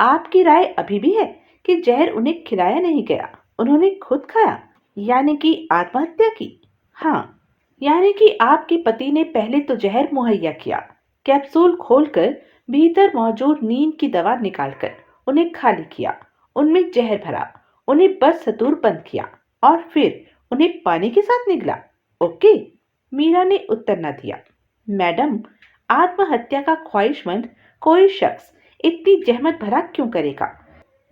आपकी राय अभी भी है कि जहर उन्हें खिलाया नहीं गया, उन्होंने खुद खाया, यानी कि आत्महत्या की। हाँ, यानी कि आपके पति ने पहले तो जहर मुहैया किया, कैप्सूल खोलकर भीतर मौजूद नींद की दवा निकालकर उन्हें खाली किया, उनमें जहर भरा, उन्हें बदसतूर बंद किया और फिर उन्हें पानी के साथ निगला। ओके, मीरा ने उत्तर न दिया। मैडम, आत्महत्या का ख्वाहिशमंद कोई शख्स इतनी जहमत भरा क्यों करेगा,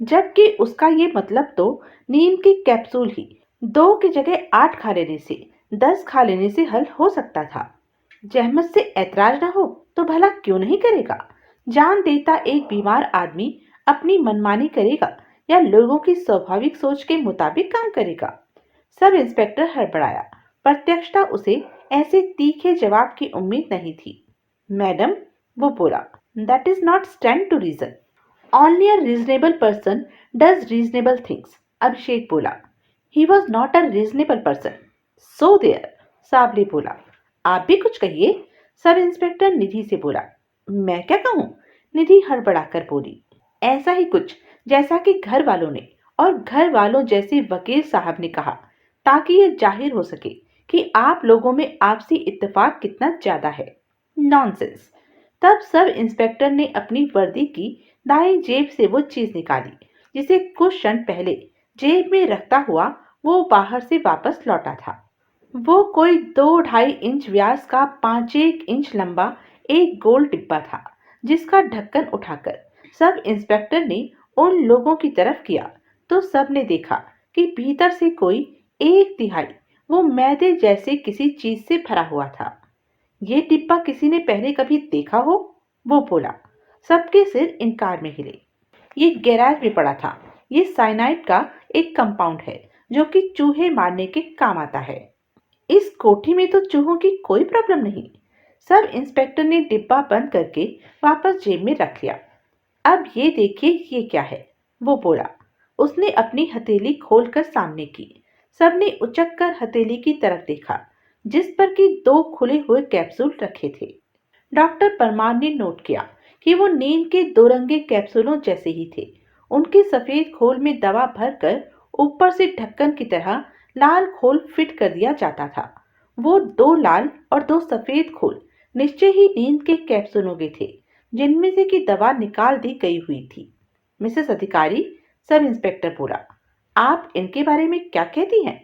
जबकि उसका ये मतलब तो नींद की कैप्सूल ही 2 की जगह 8 खा लेने से, 10 खा लेने से हल हो सकता था। जहमत से ऐतराज न हो तो भला क्यों नहीं करेगा। जान देता एक बीमार आदमी अपनी मनमानी करेगा या लोगों की स्वाभाविक सोच के मुताबिक काम करेगा। Sub inspector हड़बड़ाया। प्रत्यक्षता उसे ऐसे तीखे जवाब की उम्मीद नहीं थी। मैडम, वो बोला, that is not stand to reason. Only a reasonable person does reasonable things. Abhishek बोला, he was not a reasonable person. So there, Sable बोला। आप भी कुछ कहिए, सब इंस्पेक्टर निधि से बोला। मैं क्या कहूँ, निधि हड़बड़ाकर बोली, ऐसा ही कुछ जैसा कि घर वालों ने और घर वालों जैसे वकील साहब ने कहा, ताकि ये जाहिर हो सके कि आप लोगों में आपसी इत्तेफाक कितना ज्यादा है। नॉनसेंस। तब सब इंस्पेक्टर ने अपनी वर्दी की दाईं जेब से वो चीज निकाली जिसे कुछ क्षण पहले जेब में रखता हुआ वो बाहर से वापस लौटा था। वो कोई 2-2.5 इंच व्यास का 5-1 इंच लंबा एक गोल डिब्बा था, जिसका ढक्कन उठाकर सब इंस्पेक्टर ने उन लोगों की तरफ किया तो सब ने देखा कि भीतर से कोई 1/3 वो मैदे जैसे किसी चीज से भरा हुआ था। ये डिब्बा किसी ने पहले कभी देखा हो, वो बोला। सबके सिर इनकार में हिले। ये गैराज में पड़ा था। ये साइनाइड का एक कंपाउंड है जो कि चूहे मारने के काम आता है। इस कोठी में तो चूहों की कोई प्रॉब्लम नहीं। सब इंस्पेक्टर ने डिब्बा बंद करके वापस जेब में रख लिया। अब ये देखिए ये क्या है, वो बोला। उसने अपनी हथेली खोलकर सामने की। सबने उचक कर हथेली की तरफ देखा, जिस पर कि 2 खुले हुए कैप्सूल रखे थे। डॉक्टर परमार ने नोट किया कि वो नींद के 2 रंगे कैप्सूलों जैसे ही थे। उनके सफेद खोल में दवा भरकर ऊपर से ढक्कन की तरह लाल खोल फिट कर दिया जाता था। वो 2 लाल और 2 सफेद खोल निश्चय ही नींद के कैप्सूलों के थे, जिनमें से की दवा निकाल दी गई हुई थी। मिसेस अधिकारी, सब इंस्पेक्टर बोला, आप इनके बारे में क्या कहती हैं?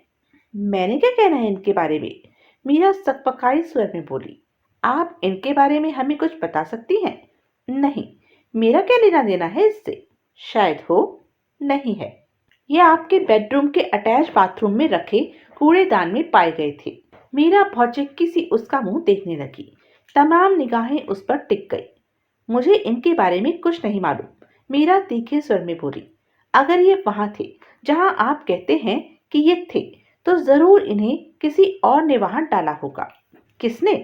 मैंने क्या कहना है इनके बारे में? मीरा सकपकाई स्वर में बोली। आप इनके बारे में हमें कुछ बता सकती हैं? नहीं, मेरा क्या लेना देना है इससे? शायद हो, नहीं है। ये आपके बेडरूम के अटैच बाथरूम में रखे कूड़ेदान में पाए गए थे। मीरा भौचक्की सी उसका मुंह देखने लगी। तमाम निगाहें उस पर टिक गई। मुझे इनके बारे में कुछ नहीं मालूम, मीरा तीखे स्वर में बोली। अगर ये वहां थे जहां आप कहते हैं कि ये थे, तो जरूर इन्हें किसी और ने वहां डाला होगा। किसने?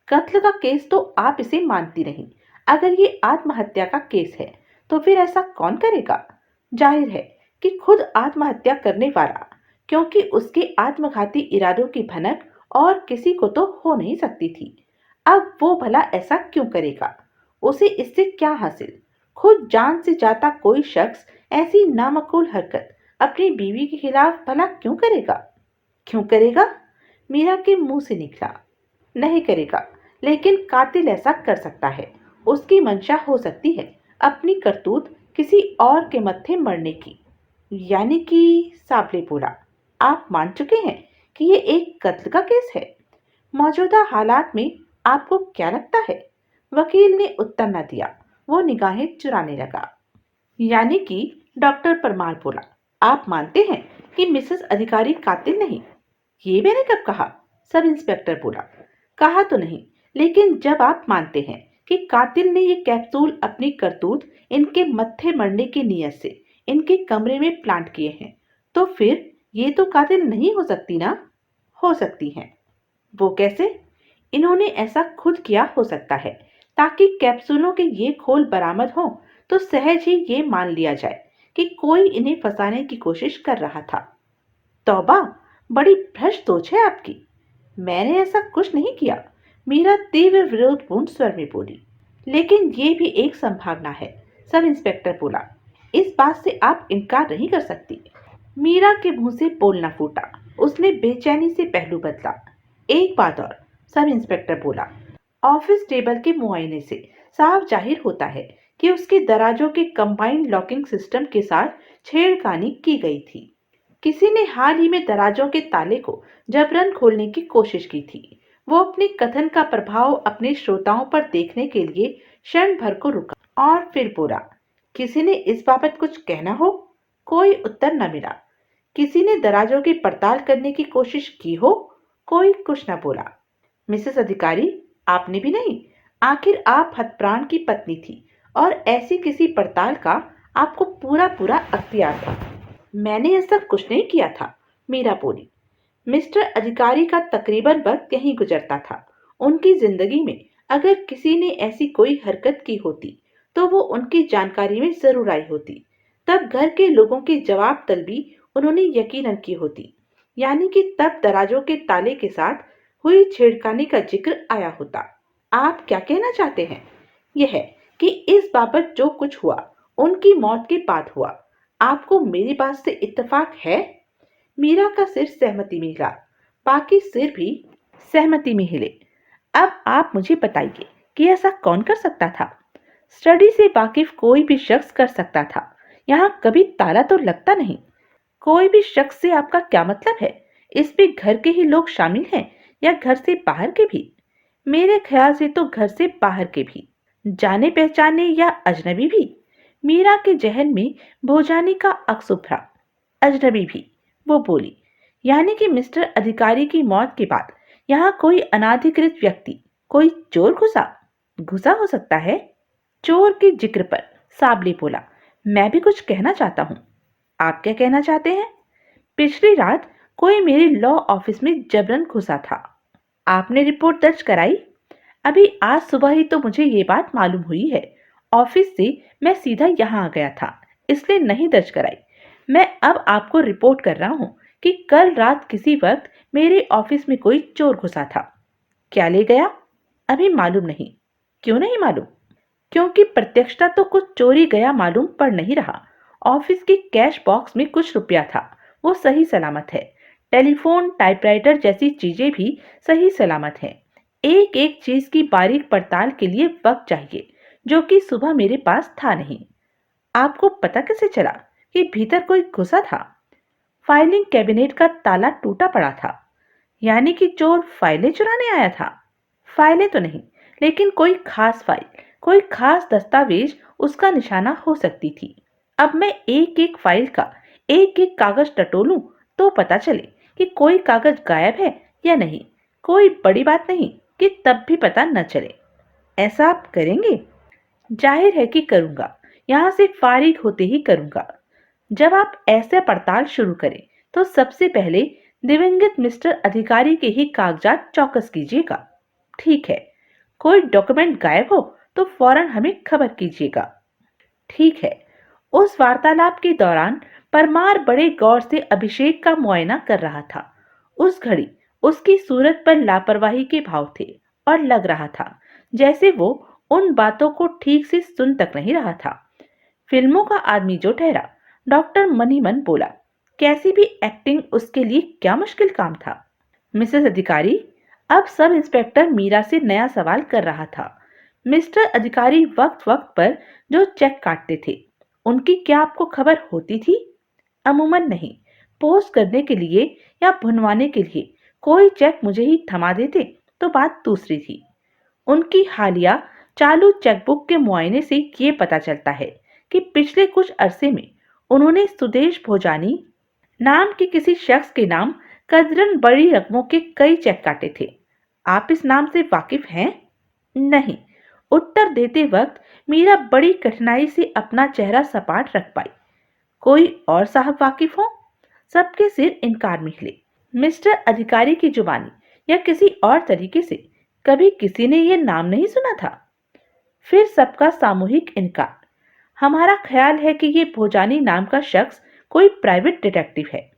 कत्ल का केस तो आप इसे मानती नहीं। अगर ये आत्महत्या का केस है तो फिर ऐसा कौन करेगा? जाहिर है कि खुद आत्महत्या करने वाला, क्योंकि उसके आत्मघाती इरादों की भनक और किसी को तो हो नहीं सकती थी। अब वो भला ऐसा क्यों करेगा? उसे इससे क्या हासिल? खुद जान से जाता कोई शख्स ऐसी नामकूल हरकत अपनी बीवी के खिलाफ भला क्यों करेगा? क्यों करेगा? मीरा के मुंह से निकला। नहीं करेगा, लेकिन कातिल ऐसा कर सकता है। उसकी मंशा हो सकती है अपनी करतूत किसी और के मत्थे मरने की। यानी कि, साबले बोला, आप मान चुके हैं कि ये एक कत्ल का केस है। मौजूदा हालात में आपको क्या लगता है? वकील ने उत्तर न दिया। वो निगाहें चुराने लगा। यानी कि, डॉक्टर परमार बोला, आप मानते हैं कि मिसेस अधिकारी कातिल नहीं? ये मैंने कब कहा? सब इंस्पेक्टर बोला। कहा तो नहीं, लेकिन जब आप मानते हैं कि कातिल ने ये कैप्सूल अपनी करतूत इनके मत्थे मरने की नीयत से इनके कमरे में प्लांट किए हैं, तो फिर ये तो कातिल नहीं हो सकती ना? हो सकती हैं। वो कैसे? इन्होंने ऐसा खुद किया हो सकता है, ताकि कैप्सूलों के ये खोल बरामद हो तो सहज ही ये मान लिया जाए कि कोई इन्हें फंसाने की कोशिश कर रहा था। तौबा, बड़ी भ्रष्ट सोच है आपकी। मैंने ऐसा कुछ नहीं किया, मीरा तीव्र विरोधपूर्ण स्वर में बोली। लेकिन ये भी एक संभावना है, सब इंस्पेक्टर बोला। इस बात से आप इनकार नहीं कर सकती। मीरा के मुंह से बोलना फूटा। उसने बेचैनी से पहलू बदला। एक बात और, सब इंस्पेक्टर बोला। ऑफिस टेबल के मुआयने से साफ जाहिर होता है कि उसके दराजों के कंबाइंड लॉकिंग सिस्टम के साथ छेड़खानी की गई थी। किसी ने हाल ही में दराजों के ताले को जबरन खोलने की कोशिश की थी। वो अपने कथन का प्रभाव अपने श्रोताओं पर देखने के लिए क्षण भर को रुका और फिर बोला, किसी ने इस बाबत कुछ कहना हो? कोई उत्तर न मिला। किसी ने दराजों की पड़ताल करने की कोशिश की हो? कोई कुछ न बोला। मिसेस अधिकारी, आपने भी नहीं। आखिर आप हतप्राण की पत्नी थी और ऐसी किसी पड़ताल का आपको पूरा पूरा अख्तियार था। मैंने ऐसा कुछ नहीं किया था, मीरा बोली। मिस्टर अधिकारी का तकरीबन वक्त यहीं गुजरता था। उनकी जिंदगी में अगर किसी ने ऐसी कोई हरकत की होती तो वो उनकी जानकारी में जरूर आई होती। तब घर के लोगों की जवाब तलबी उन्होंने यकीनन की होती, यानी कि तब दराजों के ताले के साथ हुई छेड़खानी का जिक्र आया होता। आप क्या कहना चाहते हैं? यह है कि इस बाबत जो कुछ हुआ उनकी मौत के बाद हुआ। आपको मेरी बात से इत्तेफाक है? मीरा का सिर सहमति में हिला। बाकी सिर भी सहमति में हिले। अब आप मुझे बताइए कि ऐसा कौन कर सकता था? स्टडी से वाकिफ कोई भी शख्स कर सकता था। यहाँ कभी ताला तो लगता नहीं। कोई भी शख्स से आपका क्या मतलब है? इसमें घर के ही लोग शामिल हैं या घर से बाहर के भी? मेरे ख्याल से तो घर से बाहर के भी, जाने पहचाने या अजनबी भी। मीरा के जहन में भोजानी का अक्स उभरा। अजनबी भी, वो बोली। यानी कि मिस्टर अधिकारी की मौत के बाद यहाँ कोई अनाधिकृत व्यक्ति, कोई चोर घुसा घुसा हो सकता है? चोर के जिक्र पर साबले बोला, मैं भी कुछ कहना चाहता हूँ। आप क्या कहना चाहते हैं? पिछली रात कोई मेरे लॉ ऑफिस में जबरन घुसा था। आपने रिपोर्ट दर्ज कराई? अभी आज सुबह ही तो मुझे ये बात मालूम हुई है। ऑफिस से मैं सीधा यहाँ आ गया था, इसलिए नहीं दर्ज कराई। मैं अब आपको रिपोर्ट कर रहा हूँ कि कल रात किसी वक्त मेरे ऑफिस में कोई चोर घुसा था। क्या ले गया? अभी मालूम नहीं। क्यों नहीं मालूम? क्योंकि प्रत्यक्षता तो कुछ चोरी गया मालूम पड़ नहीं रहा। ऑफिस की कैश बॉक्स में कुछ रुपया था, वो सही सलामत है। टेलीफोन, टाइपराइटर जैसी चीजें भी सही सलामत हैं। एक एक चीज की बारीक पड़ताल के लिए वक्त चाहिए, जो कि सुबह मेरे पास था नहीं। आपको पता कैसे चला कि भीतर कोई घुसा था? फाइलिंग कैबिनेट का ताला टूटा पड़ा था। यानी कि चोर फाइलें चुराने आया था? फाइलें तो नहीं, लेकिन कोई खास फाइल, कोई खास दस्तावेज उसका निशाना हो सकती थी। अब मैं एक एक फाइल का एक एक कागज टटोलूं तो पता चले कि कोई कागज गायब है या नहीं। कोई बड़ी बात नहीं कि तब भी पता न चले। ऐसा आप करेंगे? जाहिर है कि करूंगा। यहाँ से फारिग होते ही करूंगा। जब आप ऐसे पड़ताल शुरू करें तो सबसे पहले दिवंगत मिस्टर अधिकारी के ही कागजात चौकस कीजिएगा। ठीक है। कोई डॉक्यूमेंट गायब हो तो फौरन हमें खबर कीजिएगा। ठीक है। उस वार्तालाप के दौरान परमार बड़े गौर से अभिषेक का मुआयना कर रहा था। उस घड़ी उसकी सूरत पर लापरवाही के भाव थे और लग रहा था जैसे वो उन बातों को ठीक से सुन तक नहीं रहा था। फिल्मों का आदमी जो ठहरा, डॉक्टर मनीमन बोला। कैसी भी एक्टिंग उसके लिए क्या मुश्किल काम था। मिसेस अधिकारी, अब सब इंस्पेक्टर मीरा से नया सवाल कर रहा था। मिस्टर अधिकारी वक्त वक्त पर जो चेक काटते थे, उनकी क्या आपको खबर होती थी? अमूमन नहीं। पोस्ट करने के लिए या भुनवाने के लिए कोई चेक मुझे ही थमा देते तो बात दूसरी थी। उनकी हालिया चालू चेकबुक के मुआयने से ये पता चलता है कि पिछले कुछ अरसे में उन्होंने सुदेश भोजानी नाम के किसी शख्स के नाम कदरन बड़ी रकमों के कई चेक काटे थे। आप इस नाम से वाकिफ हैं? नहीं। उत्तर देते वक्त मीरा बड़ी कठिनाई से अपना चेहरा सपाट रख पाई। कोई और साहब वाकिफ हो? सबके सिर इनकार में हिले। मिस्टर अधिकारी की जुबानी या किसी और तरीके से कभी किसी ने ये नाम नहीं सुना था। फिर सबका सामूहिक इनकार। हमारा ख्याल है कि ये भोजानी नाम का शख्स कोई प्राइवेट डिटेक्टिव है।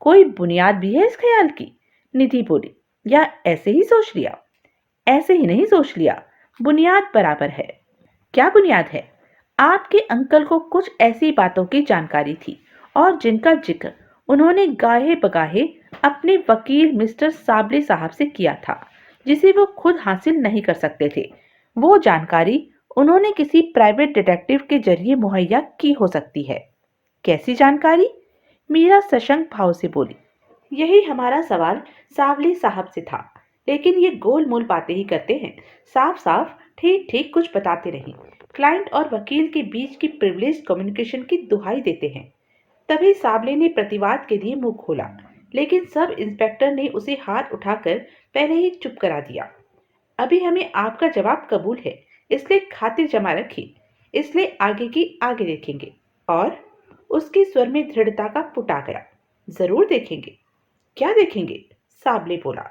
कोई बुनियाद भी है इस ख्याल की? निधि बोली। या ऐसे ही सोच लिया? ऐसे ही नहीं सोच लिया, बुनियाद बराबर है। क्या बुनियाद है? आपके अंकल को कुछ ऐसी बातों की जानकारी थी और जिनका जिक्र उन्होंने गाहे बगाहे अपने वकील मिस्टर साबले साहब से किया था, जिसे वो खुद हासिल नहीं कर सकते थे। वो जानकारी उन्होंने किसी प्राइवेट डिटेक्टिव के जरिए मुहैया की हो सकती है। कैसी जानकारी? मीरा सशंक भाव से बोली। यही हमारा सवाल सावली साहब से था, लेकिन ये गोल मोल बातें ही करते हैं। साफ साफ ठीक ठीक कुछ बताते नहीं। क्लाइंट और वकील के बीच की प्रिविलेज कम्युनिकेशन की दुहाई देते हैं। तभी साबले ने प्रतिवाद के लिए मुंह खोला, लेकिन सब इंस्पेक्टर ने उसे हाथ उठाकर पहले ही चुप करा दिया। अभी हमें आपका जवाब कबूल है, इसलिए खातिर जमा रखिए, इसलिए आगे की आगे देखेंगे। और उसके स्वर में दृढ़ता का पुट आ गया। जरूर देखेंगे। क्या देखेंगे? साबले बोला।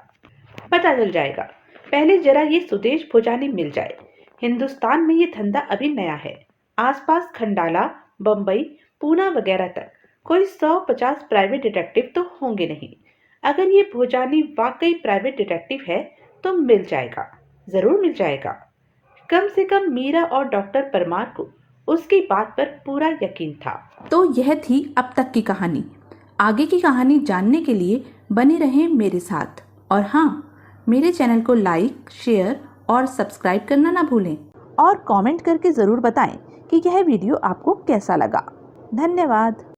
पता चल जाएगा। पहले जरा ये सुदेश भोजानी मिल जाए। हिंदुस्तान में ये धंधा अभी नया है। आसपास खंडाला, बंबई, पूना वगैरह तक कोई 150 प्राइवेट डिटेक्टिव तो होंगे नहीं। अगर ये भोजानी वाकई प्राइवेट डिटेक्टिव है तो मिल जाएगा, जरूर मिल जाएगा। कम से कम मीरा और डॉक्टर परमार को उसकी बात पर पूरा यकीन था। तो यह थी अब तक की कहानी। आगे की कहानी जानने के लिए बने रहें मेरे साथ। और हाँ, मेरे चैनल को लाइक, शेयर और सब्सक्राइब करना ना भूलें। और कमेंट करके ज़रूर बताएं कि यह वीडियो आपको कैसा लगा। धन्यवाद।